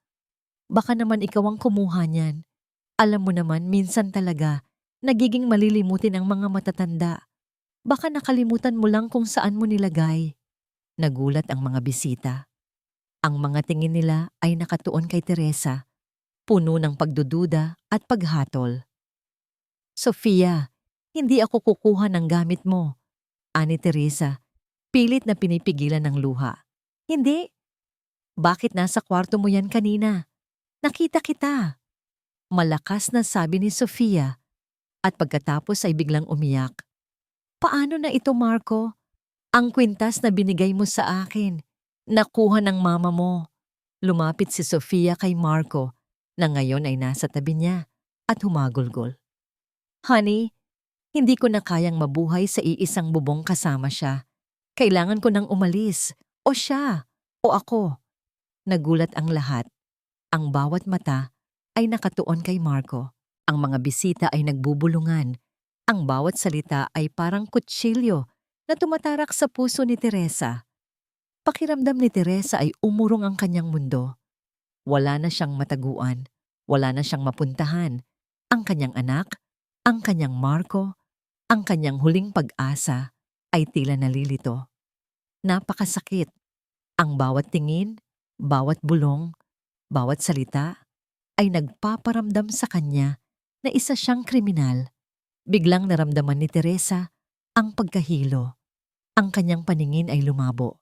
baka naman ikaw ang kumuha niyan. Alam mo naman, minsan talaga, nagiging malilimutin ang mga matatanda. Baka nakalimutan mo lang kung saan mo nilagay. Nagulat ang mga bisita. Ang mga tingin nila ay nakatuon kay Teresa, puno ng pagdududa at paghatol. Sofia, hindi ako kukuha ng gamit mo. Ani Teresa, pilit na pinipigilan ng luha. Hindi. Bakit nasa kwarto mo yan kanina? Nakita kita. Malakas na sabi ni Sofia at pagkatapos ay biglang umiyak. Paano na ito, Marco? Ang kwintas na binigay mo sa akin, nakuha ng mama mo. Lumapit si Sofia kay Marco na ngayon ay nasa tabi niya at humagulgol. Honey, hindi ko na kayang mabuhay sa iisang bubong kasama siya. Kailangan ko nang umalis. O siya, o ako. Nagulat ang lahat. Ang bawat mata ay nakatuon kay Marco. Ang mga bisita ay nagbubulungan. Ang bawat salita ay parang kutsilyo na tumatarak sa puso ni Teresa. Pakiramdam ni Teresa ay umurong ang kanyang mundo. Wala na siyang mataguan. Wala na siyang mapuntahan. Ang kanyang anak, ang kanyang Marco, ang kanyang huling pag-asa ay tila nalilito. Napakasakit. Ang bawat tingin, bawat bulong, bawat salita ay nagpaparamdam sa kanya na isa siyang kriminal. Biglang naramdaman ni Teresa ang pagkahilo. Ang kanyang paningin ay lumabo.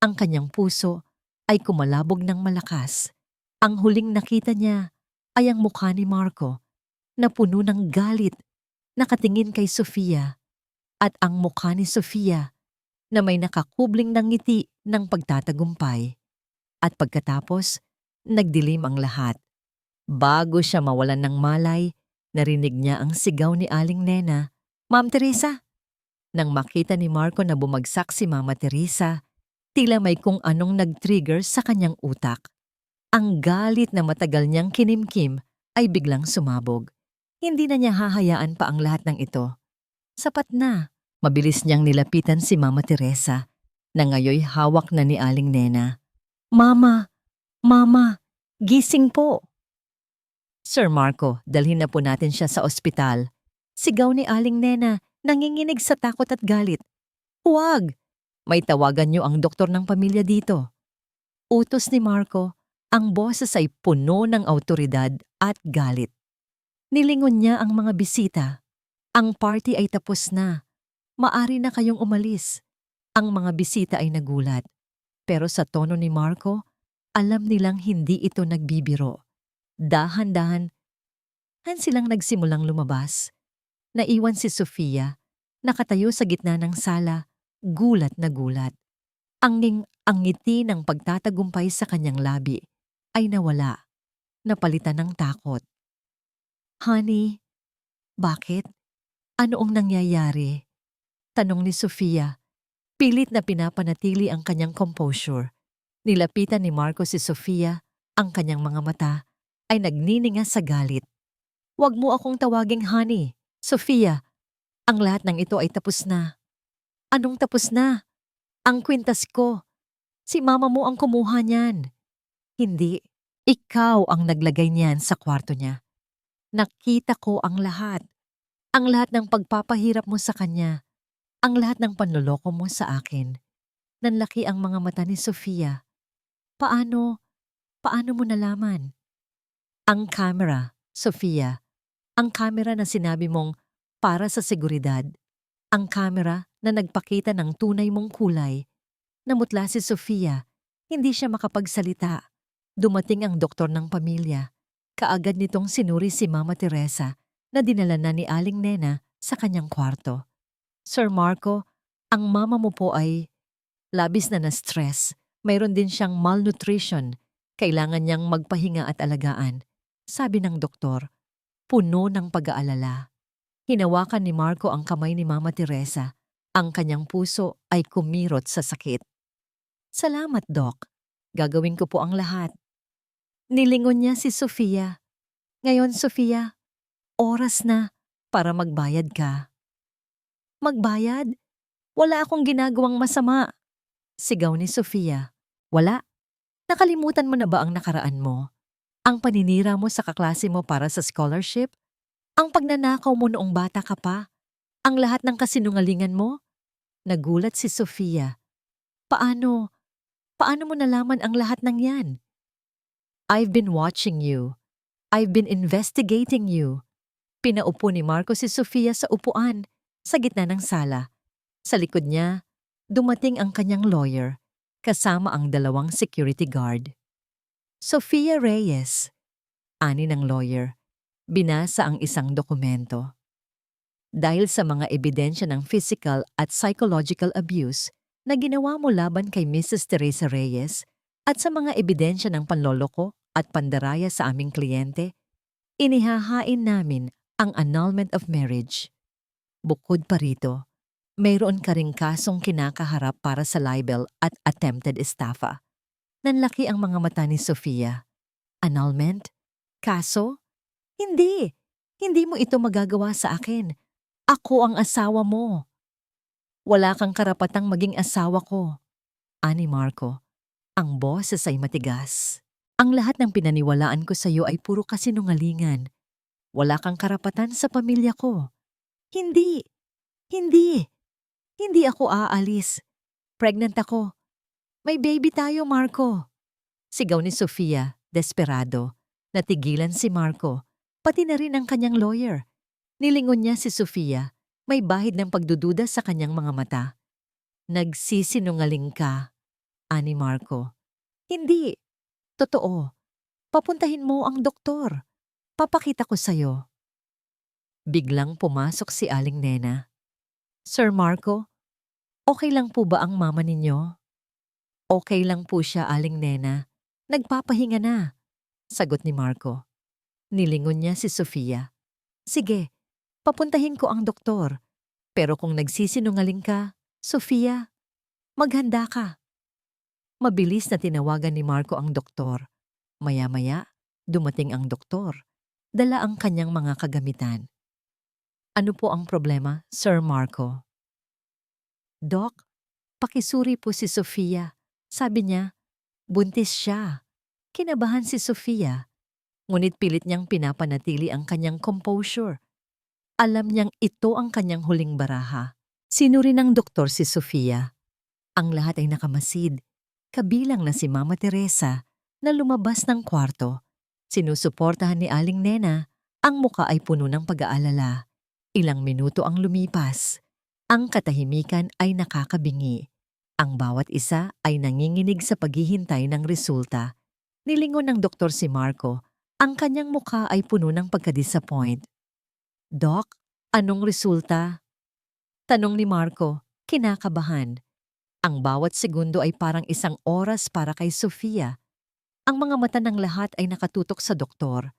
Ang kanyang puso ay kumalabog ng malakas. Ang huling nakita niya ay ang mukha ni Marco na puno ng galit, nakatingin kay Sofia, at ang mukha ni Sofia na may nakakubling ng ngiti ng pagtatagumpay. At pagkatapos, nagdilim ang lahat. Bago siya mawalan ng malay, narinig niya ang sigaw ni Aling Nena, "Ma'am Teresa!" Nang makita ni Marco na bumagsak si Mama Teresa, tila may kung anong nag-trigger sa kanyang utak. Ang galit na matagal niyang kinimkim ay biglang sumabog. Hindi na niya hahayaan pa ang lahat ng ito. Sapat na. Mabilis niyang nilapitan si Mama Teresa na ngayoy hawak na ni Aling Nena. "Mama! Mama! Gising po!" "Sir Marco, dalhin na po natin siya sa ospital." Sigaw ni Aling Nena, nanginginig sa takot at galit. "Huwag! May tawagan niyo ang doktor ng pamilya dito." Utos ni Marco, ang boses ay puno ng awtoridad at galit. Nilingon niya ang mga bisita. Ang party ay tapos na. Maari na kayong umalis. Ang mga bisita ay nagulat. Pero sa tono ni Marco, alam nilang hindi ito nagbibiro. Dahan-dahan silang nagsimulang lumabas. Naiwan si Sofia, nakatayo sa gitna ng sala, gulat na gulat. Ang ngiti ng pagtatagumpay sa kanyang labi ay nawala, napalitan ng takot. "Honey, bakit? Ano ang nangyayari?" Tanong ni Sofia. Pilit na pinapanatili ang kanyang composure. Nilapitan ni Marco si Sofia, ang kanyang mga mata ay nagnininga sa galit. "Huwag mo akong tawaging honey, Sofia. Ang lahat ng ito ay tapos na." "Anong tapos na? Ang kwintas ko. Si mama mo ang kumuha niyan." "Hindi. Ikaw ang naglagay niyan sa kwarto niya. Nakita ko ang lahat. Ang lahat ng pagpapahirap mo sa kanya. Ang lahat ng panloloko mo sa akin." Nanlaki ang mga mata ni Sofia. Paano mo nalaman?" "Ang camera, Sofia. Ang camera na sinabi mong para sa seguridad. Ang camera na nagpakita ng tunay mong kulay." Namutla si Sofia. Hindi siya makapagsalita. Dumating ang doktor ng pamilya. Kaagad nitong sinuri si Mama Teresa na dinala na ni Aling Nena sa kanyang kwarto. "Sir Marco, ang mama mo po ay labis na na-stress. Mayroon din siyang malnutrition. Kailangan niyang magpahinga at alagaan," sabi ng doktor, puno ng pag-aalala. Hinawakan ni Marco ang kamay ni Mama Teresa. Ang kanyang puso ay kumirot sa sakit. "Salamat, Doc. Gagawin ko po ang lahat." Nilingon niya si Sofia. "Ngayon, Sofia, oras na para magbayad ka." "Magbayad? Wala akong ginagawang masama." Sigaw ni Sofia. "Wala? Nakalimutan mo na ba ang nakaraan mo? Ang paninira mo sa kaklase mo para sa scholarship? Ang pagnanakaw mo noong bata ka pa? Ang lahat ng kasinungalingan mo?" Nagulat si Sofia. Paano mo nalaman ang lahat ng yan?" "I've been watching you. I've been investigating you." Pinaupo ni Marco si Sofia sa upuan, sa gitna ng sala. Sa likod niya, dumating ang kanyang lawyer, kasama ang 2 security guard. "Sofia Reyes," ani ng lawyer. Binasa ang isang dokumento. "Dahil sa mga ebidensya ng physical at psychological abuse na ginawa mo laban kay Mrs. Teresa Reyes, At sa mga ebidensya ng panloloko at pandaraya sa aming kliyente, inihahain namin ang annulment of marriage. Bukod pa rito, mayroon ka ring kasong kinakaharap para sa libel at attempted estafa. Nanlaki ang mga mata ni Sofia. Annulment? Kaso? Hindi! Hindi mo ito magagawa sa akin. Ako ang asawa mo. Wala kang karapatang maging asawa ko. Ani Marco. Ang boses ay matigas. Ang lahat ng pinaniwalaan ko sa iyo ay puro kasinungalingan. Wala kang karapatan sa pamilya ko. Hindi! Hindi! Hindi ako aalis. Pregnant ako. May baby tayo, Marco. Sigaw ni Sofia, desperado. Natigilan si Marco, pati na rin ang kanyang lawyer. Nilingon niya si Sofia, may bahid ng pagdududa sa kanyang mga mata. Nagsisinungaling ka, ani Marco. Hindi. Totoo. Papuntahin mo ang doktor. Papakita ko sa'yo. Biglang pumasok si Aling Nena. Sir Marco, okay lang po ba ang mama ninyo? Okay lang po siya, Aling Nena. Nagpapahinga na, sagot ni Marco. Nilingon niya si Sofia. Sige, papuntahin ko ang doktor. Pero kung nagsisinungaling ka, Sofia, maghanda ka. Mabilis na tinawagan ni Marco ang doktor. Maya-maya, dumating ang doktor. Dala ang kanyang mga kagamitan. Ano po ang problema, Sir Marco? Doc, pakisuri po si Sofia. Sabi niya, buntis siya. Kinabahan si Sofia. Ngunit pilit niyang pinapanatili ang kanyang composure. Alam niyang ito ang kanyang huling baraha. Sinuri ng doktor si Sofia. Ang lahat ay nakamasid. Kabilang na si Mama Teresa na lumabas ng kwarto. Sinusuportahan ni Aling Nena. Ang muka ay puno ng pag-aalala. Ilang minuto ang lumipas. Ang katahimikan ay nakakabingi. Ang bawat isa ay nanginginig sa paghihintay ng resulta. Nilingon ng doktor si Marco. Ang kanyang mukha ay puno ng pagka-disappoint. Doc, anong resulta? Tanong ni Marco, kinakabahan. Ang bawat segundo ay parang isang oras para kay Sofia. Ang mga mata ng lahat ay nakatutok sa doktor.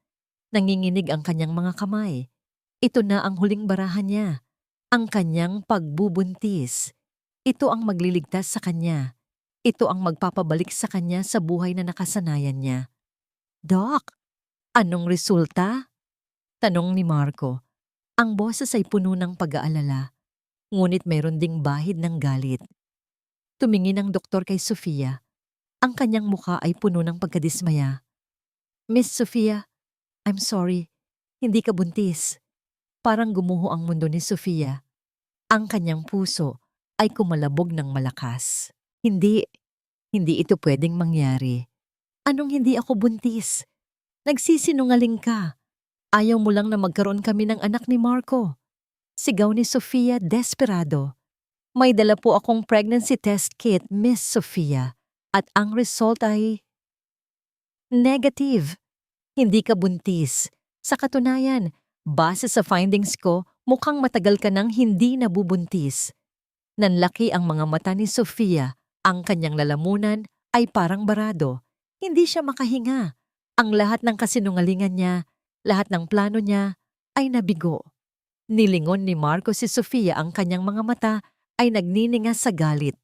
Nanginginig ang kanyang mga kamay. Ito na ang huling barahan niya. Ang kanyang pagbubuntis. Ito ang magliligtas sa kanya. Ito ang magpapabalik sa kanya sa buhay na nakasanayan niya. Doc, anong resulta? Tanong ni Marco. Ang boses ay puno ng pag-aalala. Ngunit mayroon ding bahid ng galit. Tumingin ang doktor kay Sofia. Ang kanyang mukha ay puno ng pagkadismaya. Miss Sofia, I'm sorry. Hindi ka buntis. Parang gumuho ang mundo ni Sofia. Ang kanyang puso ay kumalabog ng malakas. Hindi ito pwedeng mangyari. Anong hindi ako buntis? Nagsisinungaling ka. Ayaw mo lang na magkaroon kami ng anak ni Marco. Sigaw ni Sofia desperado. May dala po akong pregnancy test kit, Miss Sofia. At ang result ay negative. Hindi ka buntis. Sa katunayan, base sa findings ko, mukhang matagal ka nang hindi nabubuntis. Nanlaki ang mga mata ni Sofia. Ang kanyang lalamunan ay parang barado. Hindi siya makahinga. Ang lahat ng kasinungalingan niya, lahat ng plano niya, ay nabigo. Nilingon ni Marco si Sofia, ang kanyang mga mata ay nagniningas sa galit.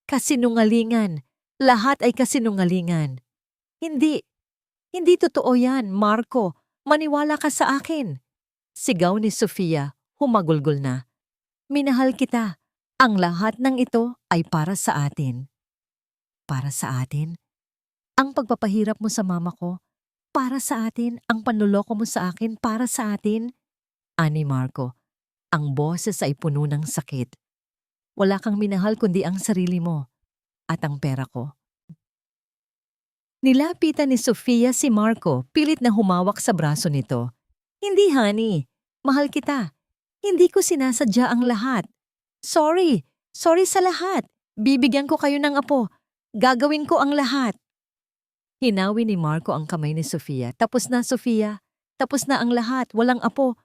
Kasinungalingan. Lahat ay kasinungalingan. Hindi totoo yan, Marco. Maniwala ka sa akin. Sigaw ni Sofia, humagulgol na. Minahal kita. Ang lahat ng ito ay para sa atin. Para sa atin? Ang pagpapahirap mo sa mama ko, para sa atin. Ang panloloko mo sa akin, para sa atin. Ani Marco, ang boses ay puno ng sakit. Wala kang minahal kundi ang sarili mo at ang pera ko. Nilapitan ni Sofia si Marco, pilit na humawak sa braso nito. Hindi, honey. Mahal kita. Hindi ko sinasadya ang lahat. Sorry. Sorry sa lahat. Bibigyan ko kayo ng apo. Gagawin ko ang lahat. Hinawi ni Marco ang kamay ni Sofia. Tapos na, Sofia. Tapos na ang lahat. Walang apo.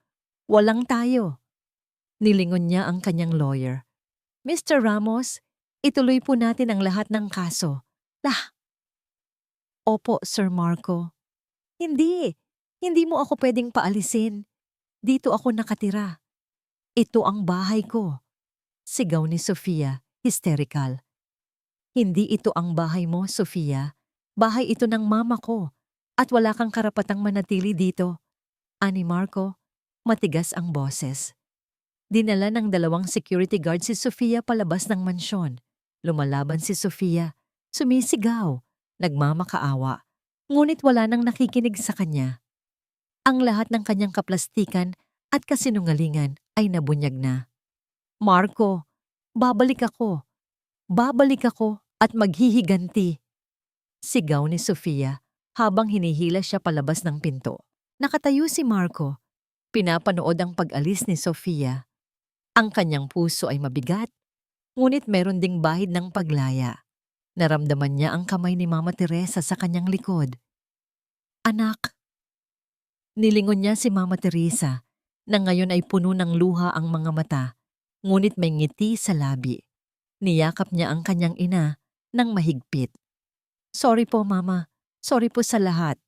Walang tayo. Nilingon niya ang kanyang lawyer. Mr. Ramos, ituloy po natin ang lahat ng kaso. Opo, Sir Marco. Hindi, hindi mo ako pwedeng paalisin. Dito ako nakatira. Ito ang bahay ko. Sigaw ni Sofia, hysterical. Hindi ito ang bahay mo, Sofia. Bahay ito ng mama ko. At wala kang karapatang manatili dito. Ani Marco, matigas ang boses. Dinala ng 2 security guard si Sofia palabas ng mansyon. Lumalaban si Sofia. Sumisigaw. Nagmamakaawa. Ngunit wala nang nakikinig sa kanya. Ang lahat ng kanyang kaplastikan at kasinungalingan ay nabunyag na. Marco, babalik ako. Babalik ako at maghihiganti. Sigaw ni Sofia habang hinihila siya palabas ng pinto. Nakatayo si Marco. Pinapanood ang pag-alis ni Sofia. Ang kanyang puso ay mabigat, ngunit meron ding bahid ng paglaya. Naramdaman niya ang kamay ni Mama Teresa sa kanyang likod. Anak. Nilingon niya si Mama Teresa na ngayon ay puno ng luha ang mga mata, ngunit may ngiti sa labi. Niyakap niya ang kanyang ina ng mahigpit. Sorry po, Mama. Sorry po sa lahat.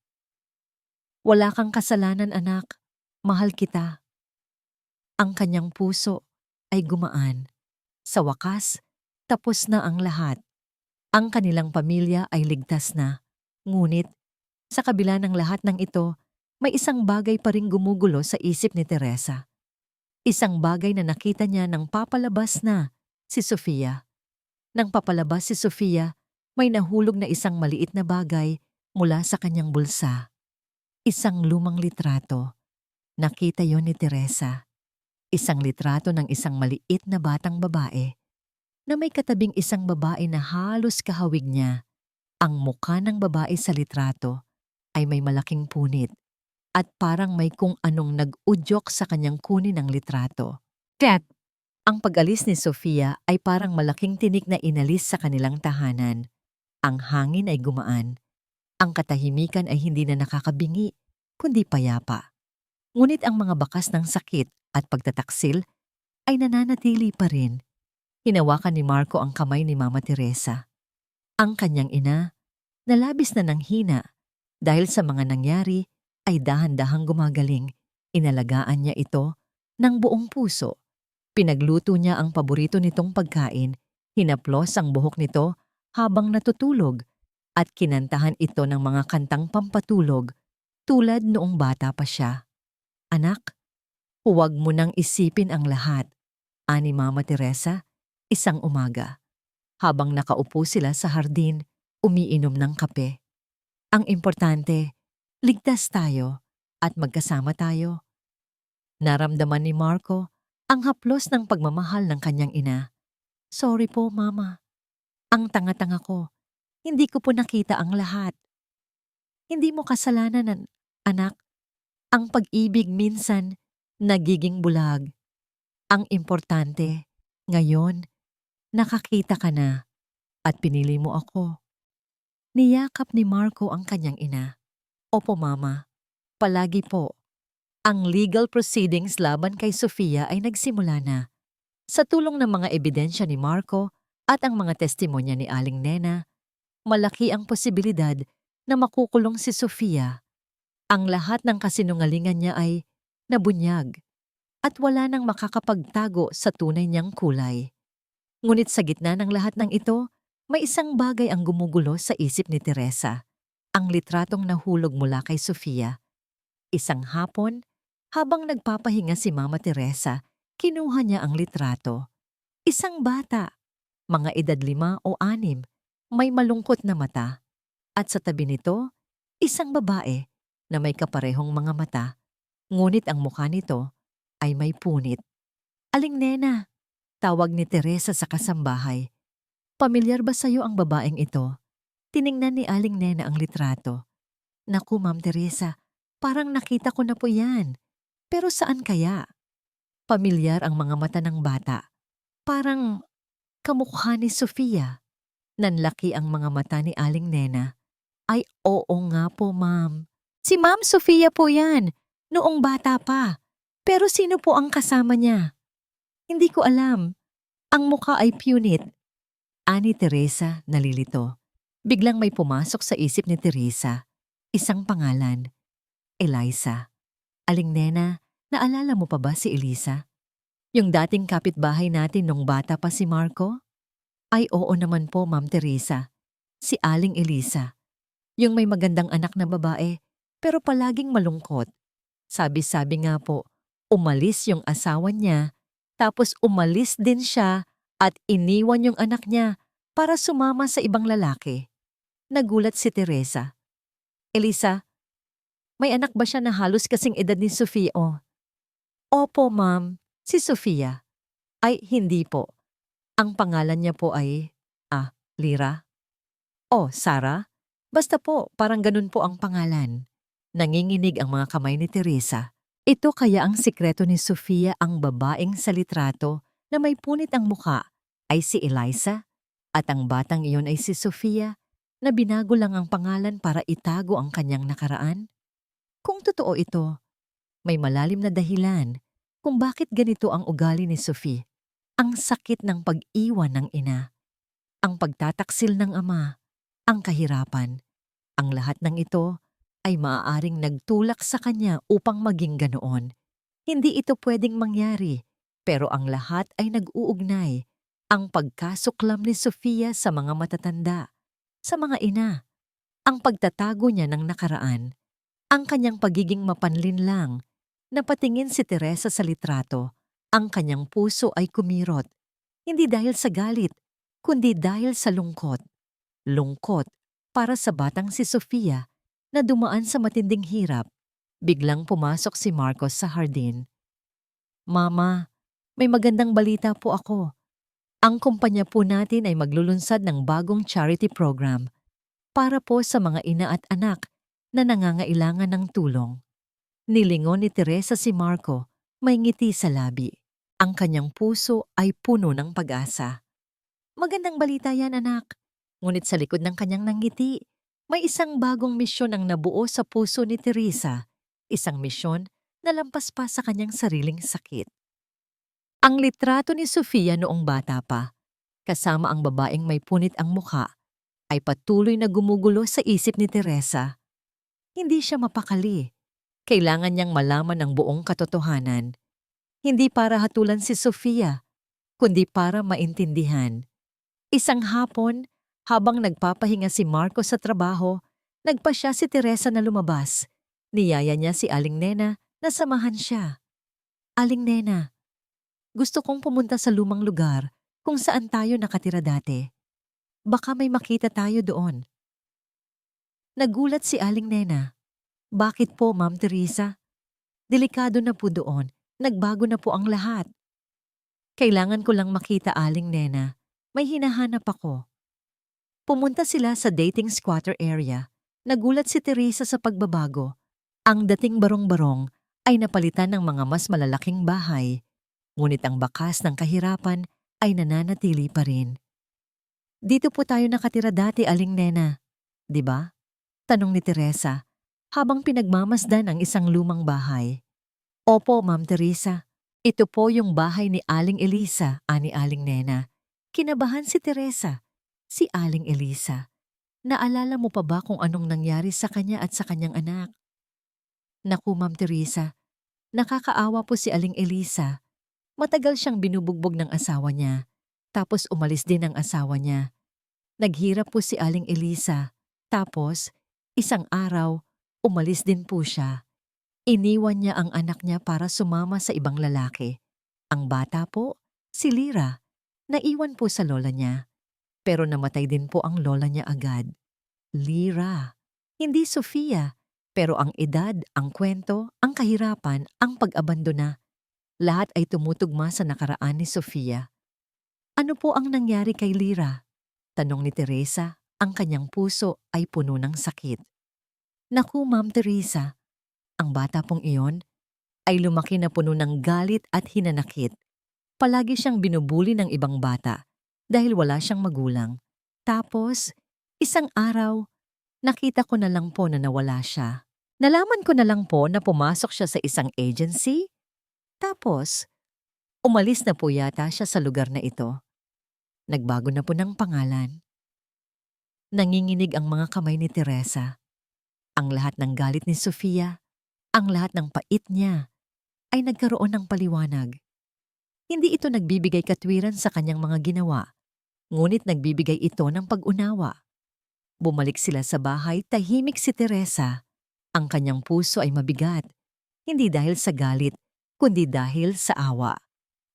Wala kang kasalanan, anak. Mahal kita. Ang kanyang puso ay gumaan. Sa wakas, tapos na ang lahat. Ang kanilang pamilya ay ligtas na. Ngunit, sa kabila ng lahat ng ito, may isang bagay pa ring gumugulo sa isip ni Teresa. Isang bagay na nakita niya nang papalabas na si Sofia. Nang papalabas si Sofia, may nahulog na isang maliit na bagay mula sa kanyang bulsa. Isang lumang litrato. Nakita yon ni Teresa. Isang litrato ng isang maliit na batang babae na may katabing isang babae na halos kahawig niya. Ang mukha ng babae sa litrato ay may malaking punit at parang may kung anong nag-udyok sa kanyang kunin ng litrato. Tet! Ang pag-alis ni Sofia ay parang malaking tinik na inalis sa kanilang tahanan. Ang hangin ay gumaan. Ang katahimikan ay hindi na nakakabingi, kundi payapa. Ngunit ang mga bakas ng sakit at pagtataksil ay nananatili pa rin. Hinawakan ni Marco ang kamay ni Mama Teresa. Ang kanyang ina, nalabis na ng hina dahil sa mga nangyari ay dahan-dahang gumagaling. Inalagaan niya ito ng buong puso. Pinagluto niya ang paborito nitong pagkain, hinaplos ang buhok nito habang natutulog at kinantahan ito ng mga kantang pampatulog tulad noong bata pa siya. Anak, huwag mo nang isipin ang lahat, ani Mama Teresa, isang umaga. Habang nakaupo sila sa hardin, umiinom ng kape. Ang importante, ligtas tayo at magkasama tayo. Naramdaman ni Marco ang haplos ng pagmamahal ng kanyang ina. Sorry po, Mama. Ang tanga-tanga ko. Hindi ko po nakita ang lahat. Hindi mo kasalanan, anak. Ang pag-ibig minsan nagiging bulag. Ang importante, ngayon, nakakita ka na at pinili mo ako. Niyakap ni Marco ang kanyang ina. Opo, Mama. Palagi po. Ang legal proceedings laban kay Sofia ay nagsimula na. Sa tulong ng mga ebidensya ni Marco at ang mga testimonya ni Aling Nena, malaki ang posibilidad na makukulong si Sofia. Ang lahat ng kasinungalingan niya ay nabunyag at wala nang makakapagtago sa tunay niyang kulay. Ngunit sa gitna ng lahat ng ito, may isang bagay ang gumugulo sa isip ni Teresa. Ang litratong nahulog mula kay Sofia. Isang hapon, habang nagpapahinga si Mama Teresa, kinuha niya ang litrato. Isang bata, mga edad 5 o 6, may malungkot na mata. At sa tabi nito, isang babae na may kaparehong mga mata, ngunit ang mukha nito ay may punit. Aling Nena, tawag ni Teresa sa kasambahay. Pamilyar ba sa'yo ang babaeng ito? Tiningnan ni Aling Nena ang litrato. Naku, Ma'am Teresa, parang nakita ko na po yan. Pero saan kaya? Pamilyar ang mga mata ng bata. Parang kamukha ni Sofia. Nanlaki ang mga mata ni Aling Nena. Ay, oo nga po, Ma'am. Si Ma'am Sofia po yan, noong bata pa. Pero sino po ang kasama niya? Hindi ko alam. Ang mukha ay punit. Ani Teresa nalilito. Biglang may pumasok sa isip ni Teresa. Isang pangalan, Eliza. Aling Nena, naalala mo pa ba si Eliza? Yung dating kapitbahay natin nung bata pa si Marco? Ay oo naman po, Ma'am Teresa. Si Aling Eliza. Yung may magandang anak na babae, pero palaging malungkot. Sabi-sabi nga po, umalis yung asawa niya, tapos umalis din siya at iniwan yung anak niya para sumama sa ibang lalaki. Nagulat si Teresa. Elisa, may anak ba siya na halos kasing edad ni Sofia? Oh. Opo, ma'am. Si Sofia. Ay, hindi po. Ang pangalan niya po ay, Lira. Oh, Sarah? Basta po, parang ganun po ang pangalan. Nanginginig ang mga kamay ni Teresa. Ito kaya ang sikreto ni Sofia, ang babaeng sa litrato na may punit ang muka ay si Eliza at ang batang iyon ay si Sofia na binago lang ang pangalan para itago ang kanyang nakaraan? Kung totoo ito, may malalim na dahilan kung bakit ganito ang ugali ni Sophie. Ang sakit ng pag-iwan ng ina, ang pagtataksil ng ama, ang kahirapan. Ang lahat ng ito ay maaaring nagtulak sa kanya upang maging ganoon. Hindi ito pwedeng mangyari, pero ang lahat ay nag-uugnay. Ang pagkasuklam ni Sofia sa mga matatanda, sa mga ina, ang pagtatago niya ng nakaraan, ang kanyang pagiging mapanlinlang. Napatingin si Teresa sa litrato, ang kanyang puso ay kumirot, hindi dahil sa galit, kundi dahil sa lungkot. Lungkot para sa batang si Sofia na dumaan sa matinding hirap. Biglang pumasok si Marcos sa hardin. Mama, may magandang balita po ako. Ang kumpanya po natin ay maglulunsad ng bagong charity program para po sa mga ina at anak na nangangailangan ng tulong. Nilingon ni Teresa si Marco, may ngiti sa labi. Ang kanyang puso ay puno ng pag-asa. Magandang balita yan, anak. Ngunit sa likod ng kanyang nangiti, may isang bagong misyon ang nabuo sa puso ni Teresa. Isang misyon na lampas pa sa kanyang sariling sakit. Ang litrato ni Sofia noong bata pa, kasama ang babaeng may punit ang mukha, ay patuloy na gumugulo sa isip ni Teresa. Hindi siya mapakali. Kailangan niyang malaman ang buong katotohanan. Hindi para hatulan si Sofia, kundi para maintindihan. Isang hapon, habang nagpapahinga si Marco sa trabaho, nagpasya si Teresa na lumabas. Niyaya niya si Aling Nena na samahan siya. Aling Nena, gusto kong pumunta sa lumang lugar kung saan tayo nakatira dati. Baka may makita tayo doon. Nagulat si Aling Nena. Bakit po, Ma'am Teresa? Delikado na po doon. Nagbago na po ang lahat. Kailangan ko lang makita, Aling Nena. May hinahanap ako. Pumunta sila sa dating squatter area. Nagulat si Teresa sa pagbabago. Ang dating barong-barong ay napalitan ng mga mas malalaking bahay. Ngunit ang bakas ng kahirapan ay nananatili pa rin. Dito po tayo nakatira dati, Aling Nena. 'Di ba? Tanong ni Teresa habang pinagmamasdan ang isang lumang bahay. Opo, Ma'am Teresa. Ito po yung bahay ni Aling Eliza, ani Aling Nena. Kinabahan si Teresa. Si Aling Eliza. Naalala mo pa ba kung anong nangyari sa kanya at sa kanyang anak? Naku, Ma'am Teresa. Nakakaawa po si Aling Eliza. Matagal siyang binubugbog ng asawa niya. Tapos umalis din ang asawa niya. Naghirap po si Aling Eliza. Tapos, isang araw, umalis din po siya. Iniwan niya ang anak niya para sumama sa ibang lalaki. Ang bata po, si Lira, naiwan po sa lola niya. Pero namatay din po ang lola niya agad. Lira, hindi Sofia. Pero ang edad, ang kwento, ang kahirapan, ang pag-abandona, lahat ay tumutugma sa nakaraan ni Sofia. Ano po ang nangyari kay Lira? Tanong ni Teresa, ang kanyang puso ay puno ng sakit. Naku, Ma'am Teresa, ang bata pong iyon ay lumaki na puno ng galit at hinanakit. Palagi siyang binubuli ng ibang bata dahil wala siyang magulang. Tapos, isang araw, nakita ko na lang po na nawala siya. Nalaman ko na lang po na pumasok siya sa isang agency. Tapos, umalis na po yata siya sa lugar na ito. Nagbago na po ng pangalan. Nanginginig ang mga kamay ni Teresa. Ang lahat ng galit ni Sofia, ang lahat ng pait niya, ay nagkaroon ng paliwanag. Hindi ito nagbibigay katwiran sa kanyang mga ginawa, ngunit nagbibigay ito ng pag-unawa. Bumalik sila sa bahay, tahimik si Teresa. Ang kanyang puso ay mabigat, hindi dahil sa galit, kundi dahil sa awa.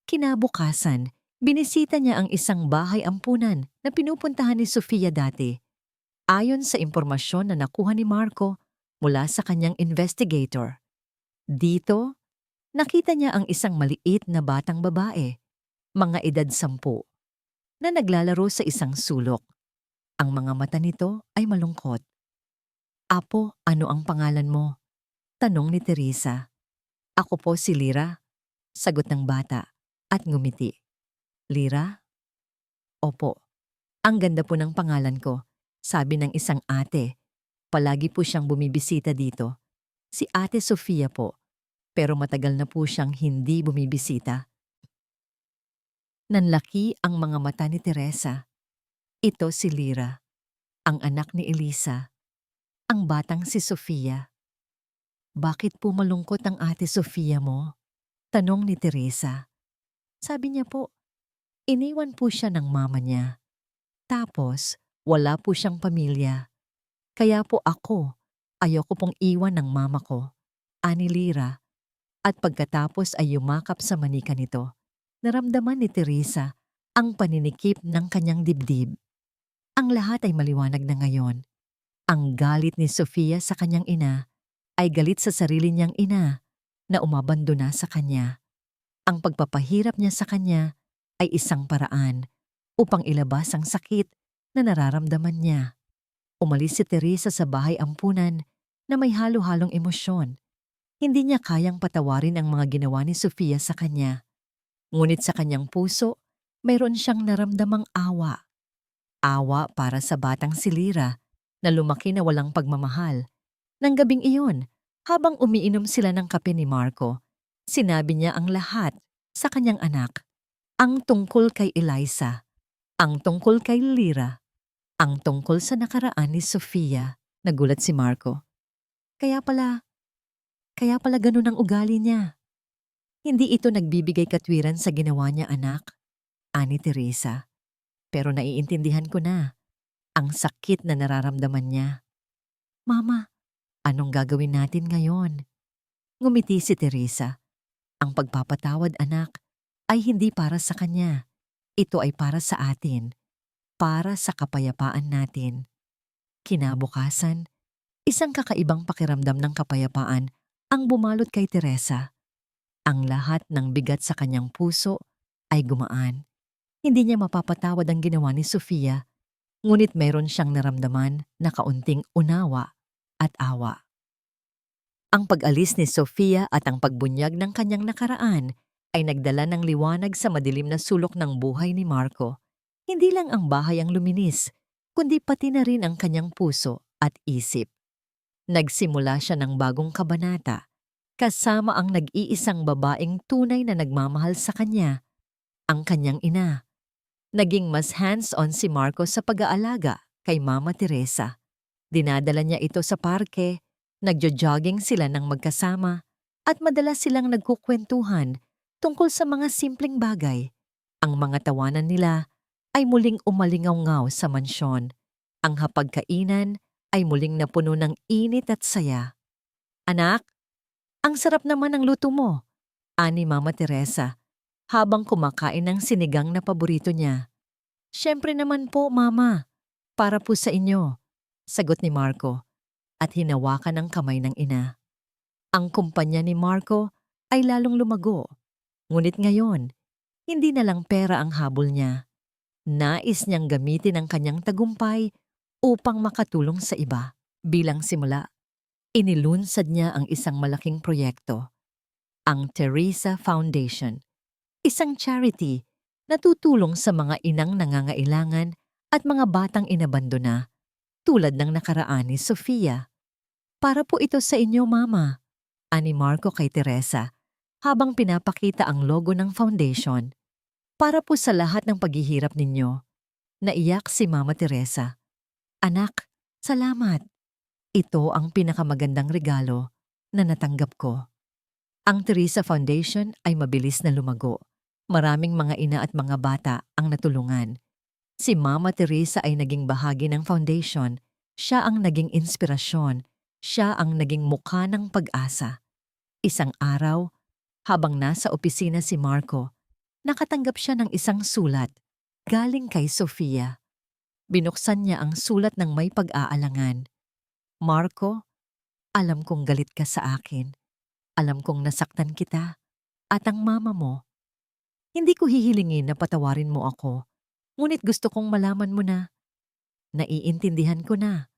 Kinabukasan, binisita niya ang isang bahay ampunan na pinupuntahan ni Sofia dati. Ayon sa impormasyon na nakuha ni Marco mula sa kanyang investigator. Dito, nakita niya ang isang maliit na batang babae, mga edad 10, na naglalaro sa isang sulok. Ang mga mata nito ay malungkot. "Apo, ano ang pangalan mo?" tanong ni Teresa. "Ako po si Lira," sagot ng bata at ngumiti. "Lira?" "Opo, ang ganda po ng pangalan ko," sabi ng isang ate. "Palagi po siyang bumibisita dito. Si Ate Sofia po, pero matagal na po siyang hindi bumibisita." Nanlaki ang mga mata ni Teresa. Ito si Lira, ang anak ni Elisa, ang batang si Sofia. "Bakit po malungkot ang Ate Sofia mo?" tanong ni Teresa. Sabi niya po, iniwan po siya ng mama niya. Tapos, wala po siyang pamilya. Kaya po ako, ayoko pong iwan ng mama ko, ani Lira. At pagkatapos ay yumakap sa manika nito, naramdaman ni Teresa ang paninikip ng kanyang dibdib. Ang lahat ay maliwanag na ngayon. Ang galit ni Sofia sa kanyang ina ay galit sa sarili niyang ina na umabandona sa kanya. Ang pagpapahirap niya sa kanya ay isang paraan upang ilabas ang sakit na nararamdaman niya. Umalis si Teresa sa bahay ampunan na may halo-halong emosyon. Hindi niya kayang patawarin ang mga ginawa ni Sofia sa kanya. Ngunit sa kanyang puso, mayroon siyang naramdamang awa. Awa para sa batang si Lira na lumaki na walang pagmamahal. Nang gabing iyon, habang umiinom sila ng kape ni Marco, sinabi niya ang lahat sa kanyang anak. Ang tungkol kay Eliza, ang tungkol kay Lira, ang tungkol sa nakaraan ni Sofia. Nagulat si Marco. Kaya pala ganun ang ugali niya. Hindi ito nagbibigay katwiran sa ginawa niya, anak, ani Teresa. Pero naiintindihan ko na ang sakit na nararamdaman niya. "Mama, anong gagawin natin ngayon?" Ngumiti si Teresa. "Ang pagpapatawad, anak, ay hindi para sa kanya. Ito ay para sa atin, para sa kapayapaan natin." Kinabukasan, isang kakaibang pakiramdam ng kapayapaan ang bumalot kay Teresa. Ang lahat ng bigat sa kanyang puso ay gumaan. Hindi niya mapapatawad ang ginawa ni Sofia, ngunit mayroon siyang naramdaman na kaunting unawa at awa. Ang pag-alis ni Sofia at ang pagbunyag ng kanyang nakaraan ay nagdala ng liwanag sa madilim na sulok ng buhay ni Marco. Hindi lang ang bahay ang luminis, kundi pati na rin ang kanyang puso at isip. Nagsimula siya ng bagong kabanata, kasama ang nag-iisang babaeng tunay na nagmamahal sa kanya, ang kanyang ina. Naging mas hands-on si Marco sa pag-aalaga kay Mama Teresa. Dinadala niya ito sa parke, nagjo-jogging sila ng magkasama, at madalas silang nagkukwentuhan tungkol sa mga simpleng bagay. Ang mga tawanan nila ay muling umalingaw-ngaw sa mansyon. Ang hapagkainan ay muling napuno ng init at saya. "Anak, ang sarap naman ng luto mo," ani Mama Teresa, habang kumakain ng sinigang na paborito niya. "Siyempre naman po, Mama. Para po sa inyo," sagot ni Marco, at hinawakan ang kamay ng ina. Ang kumpanya ni Marco ay lalong lumago. Ngunit ngayon, hindi na lang pera ang habol niya. Nais niyang gamitin ang kanyang tagumpay upang makatulong sa iba. Bilang simula, inilunsad niya ang isang malaking proyekto, ang Teresa Foundation, isang charity na tutulong sa mga inang nangangailangan at mga batang inabandona, tulad ng nakaraan ni Sofia. "Para po ito sa inyo, Mama," ani Marco kay Teresa, habang pinapakita ang logo ng foundation. "Para po sa lahat ng paghihirap ninyo." Naiyak si Mama Teresa. Anak, salamat. Ito ang pinakamagandang regalo na natanggap ko. Ang Teresa Foundation ay mabilis na lumago. Maraming mga ina at mga bata ang natulungan. Si Mama Teresa ay naging bahagi ng foundation. Siya ang naging inspirasyon. Siya ang naging mukha ng pag-asa. Isang araw, habang nasa opisina si Marco, nakatanggap siya ng isang sulat galing kay Sofia. Binuksan niya ang sulat ng may pag-aalangan. Marco, alam kong galit ka sa akin. Alam kong nasaktan kita. At ang mama mo. Hindi ko hihilingin na patawarin mo ako. Ngunit gusto kong malaman mo na. Naiintindihan ko na.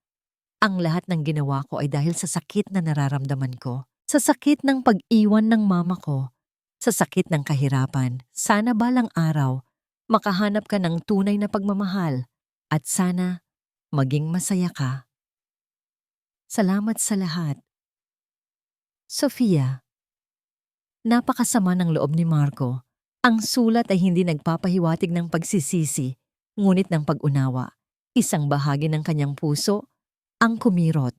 Ang lahat ng ginawa ko ay dahil sa sakit na nararamdaman ko. Sa sakit ng pag-iwan ng mama ko. Sa sakit ng kahirapan. Sana balang araw, makahanap ka ng tunay na pagmamahal. At sana, maging masaya ka. Salamat sa lahat. Sofia. Napakasama ng loob ni Marco. Ang sulat ay hindi nagpapahiwatig ng pagsisisi, ngunit ng pag-unawa. Isang bahagi ng kanyang puso ang kumirot.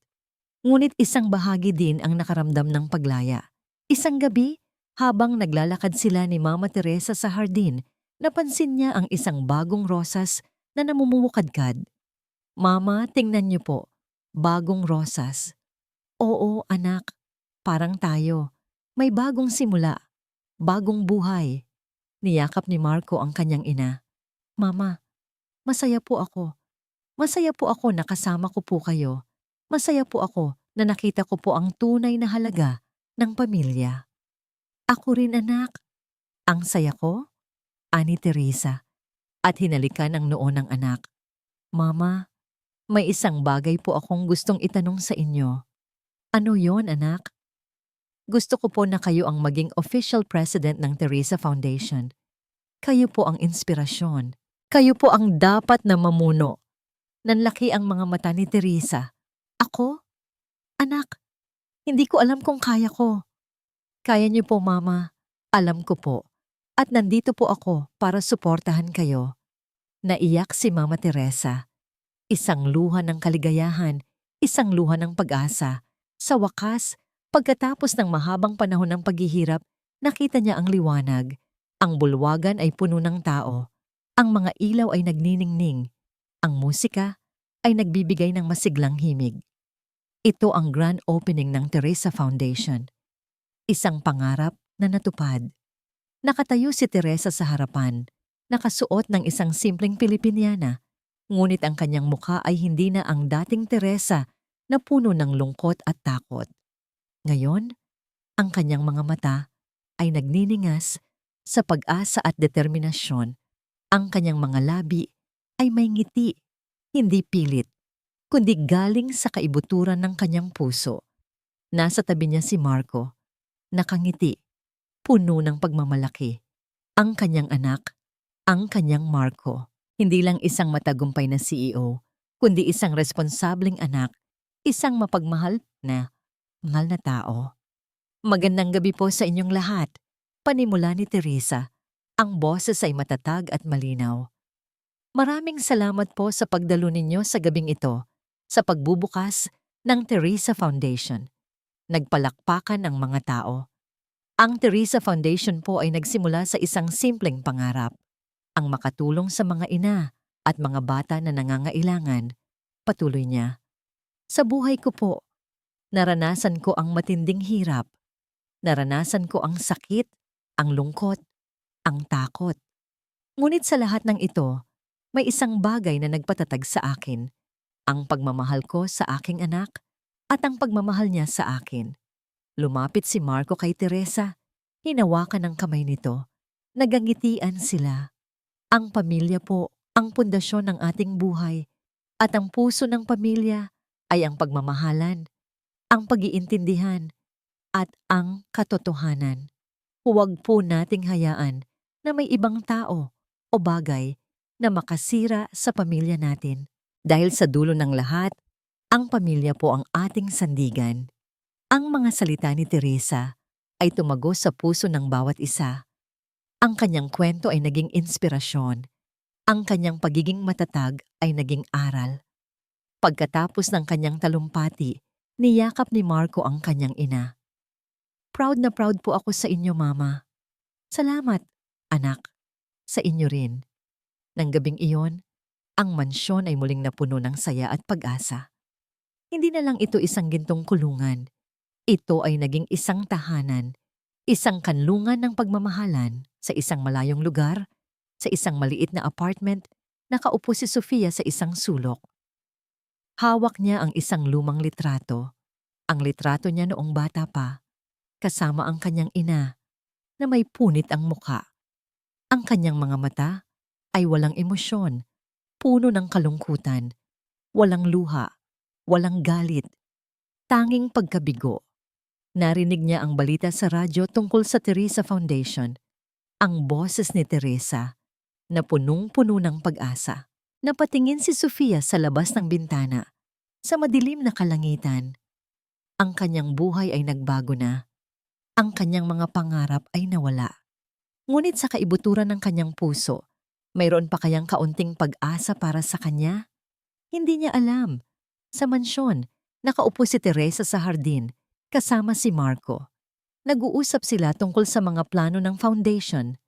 Ngunit isang bahagi din ang nakaramdam ng paglaya. Isang gabi, habang naglalakad sila ni Mama Teresa sa hardin, napansin niya ang isang bagong rosas na namumukadkad. Mama, tingnan niyo po. Bagong rosas. Oo, anak. Parang tayo. May bagong simula. Bagong buhay. Niyakap ni Marco ang kanyang ina. Mama, masaya po ako. Masaya po ako na kasama ko po kayo. Masaya po ako na nakita ko po ang tunay na halaga ng pamilya. Ako rin, anak. Ang saya ko? Ani Teresa. At hinalikan ang noo ng anak. Mama, may isang bagay po akong gustong itanong sa inyo. Ano yon, anak? Gusto ko po na kayo ang maging official president ng Teresa Foundation. Kayo po ang inspirasyon. Kayo po ang dapat na mamuno. Nanlaki ang mga mata ni Teresa. Ako? Anak, hindi ko alam kung kaya ko. Kaya niyo po, Mama. Alam ko po. At nandito po ako para suportahan kayo. Naiyak si Mama Teresa. Isang luha ng kaligayahan, isang luha ng pag-asa. Sa wakas, pagkatapos ng mahabang panahon ng paghihirap, nakita niya ang liwanag. Ang bulwagan ay puno ng tao. Ang mga ilaw ay nagniningning. Ang musika ay nagbibigay ng masiglang himig. Ito ang grand opening ng Teresa Foundation. Isang pangarap na natupad. Nakatayo si Teresa sa harapan, nakasuot ng isang simpleng Pilipiniana. Ngunit ang kanyang mukha ay hindi na ang dating Teresa na puno ng lungkot at takot. Ngayon, ang kanyang mga mata ay nagniningas sa pag-asa at determinasyon. Ang kanyang mga labi ay may ngiti, hindi pilit, kundi galing sa kaibuturan ng kanyang puso. Nasa tabi niya si Marco, nakangiti, puno ng pagmamalaki. Ang kanyang anak, ang kanyang Marco. Hindi lang isang matagumpay na CEO, kundi isang responsableng anak, isang mapagmahal na, mahal na tao. Magandang gabi po sa inyong lahat. Panimula ni Teresa. Ang boses ay matatag at malinaw. Maraming salamat po sa pagdalo ninyo sa gabing ito, sa pagbubukas ng Teresa Foundation. Nagpalakpakan ang mga tao. Ang Teresa Foundation po ay nagsimula sa isang simpleng pangarap. Ang makatulong sa mga ina at mga bata na nangangailangan. Patuloy niya. Sa buhay ko po, naranasan ko ang matinding hirap. Naranasan ko ang sakit, ang lungkot, ang takot. Ngunit sa lahat ng ito, may isang bagay na nagpatatag sa akin. Ang pagmamahal ko sa aking anak at ang pagmamahal niya sa akin. Lumapit si Marco kay Teresa. Hinawakan ang kamay nito. Nagangitian sila. Ang pamilya po ang pundasyon ng ating buhay at ang puso ng pamilya ay ang pagmamahalan, ang pag-iintindihan at ang katotohanan. Huwag po nating hayaan na may ibang tao o bagay na makasira sa pamilya natin. Dahil sa dulo ng lahat, ang pamilya po ang ating sandigan. Ang mga salita ni Teresa ay tumago sa puso ng bawat isa. Ang kanyang kwento ay naging inspirasyon. Ang kanyang pagiging matatag ay naging aral. Pagkatapos ng kanyang talumpati, niyakap ni Marco ang kanyang ina. Proud na proud po ako sa inyo, Mama. Salamat, anak. Sa inyo rin. Nang gabing iyon, ang mansyon ay muling napuno ng saya at pag-asa. Hindi na lang ito isang gintong kulungan. Ito ay naging isang tahanan, isang kanlungan ng pagmamahalan sa isang malayong lugar, sa isang maliit na apartment, nakaupo si Sofia sa isang sulok. Hawak niya ang isang lumang litrato. Ang litrato niya noong bata pa, kasama ang kanyang ina, na may punit ang muka. Ang kanyang mga mata ay walang emosyon, puno ng kalungkutan, walang luha, walang galit, tanging pagkabigo. Narinig niya ang balita sa radyo tungkol sa Teresa Foundation, ang boses ni Teresa, na punong-puno ng pag-asa. Napatingin si Sofia sa labas ng bintana, sa madilim na kalangitan. Ang kanyang buhay ay nagbago na. Ang kanyang mga pangarap ay nawala. Ngunit sa kaibuturan ng kanyang puso, mayroon pa kayang kaunting pag-asa para sa kanya? Hindi niya alam. Sa mansyon, nakaupo si Teresa sa hardin, kasama si Marco. Nag-uusap sila tungkol sa mga plano ng foundation.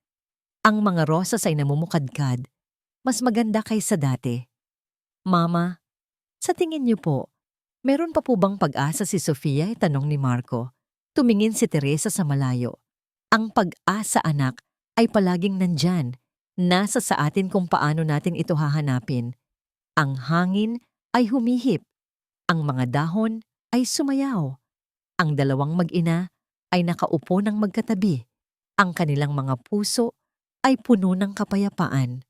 Ang mga rosas ay namumukadkad, mas maganda kaysa dati. Mama, sa tingin niyo po, meron pa po bang pag-asa si Sofia? Tanong ni Marco. Tumingin si Teresa sa malayo. Ang pag-asa, anak, ay palaging nandyan. Nasa sa atin kung paano natin ito hahanapin. Ang hangin ay humihip. Ang mga dahon ay sumayaw. Ang dalawang mag-ina ay nakaupo ng magkatabi. Ang kanilang mga puso ay puno ng kapayapaan.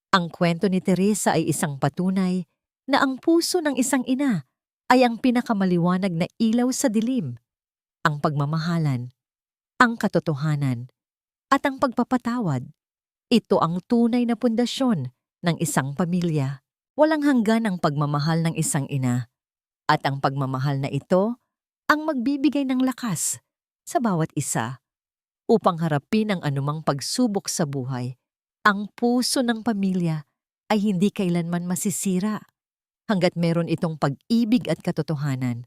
Ang kwento ni Teresa ay isang patunay na ang puso ng isang ina ay ang pinakamaliwanag na ilaw sa dilim. Ang pagmamahalan, ang katotohanan, at ang pagpapatawad. Ito ang tunay na pundasyon ng isang pamilya. Walang hanggan ang pagmamahal ng isang ina. At ang pagmamahal na ito ang magbibigay ng lakas sa bawat isa upang harapin ang anumang pagsubok sa buhay. Ang puso ng pamilya ay hindi kailanman masisira hanggat meron itong pag-ibig at katotohanan.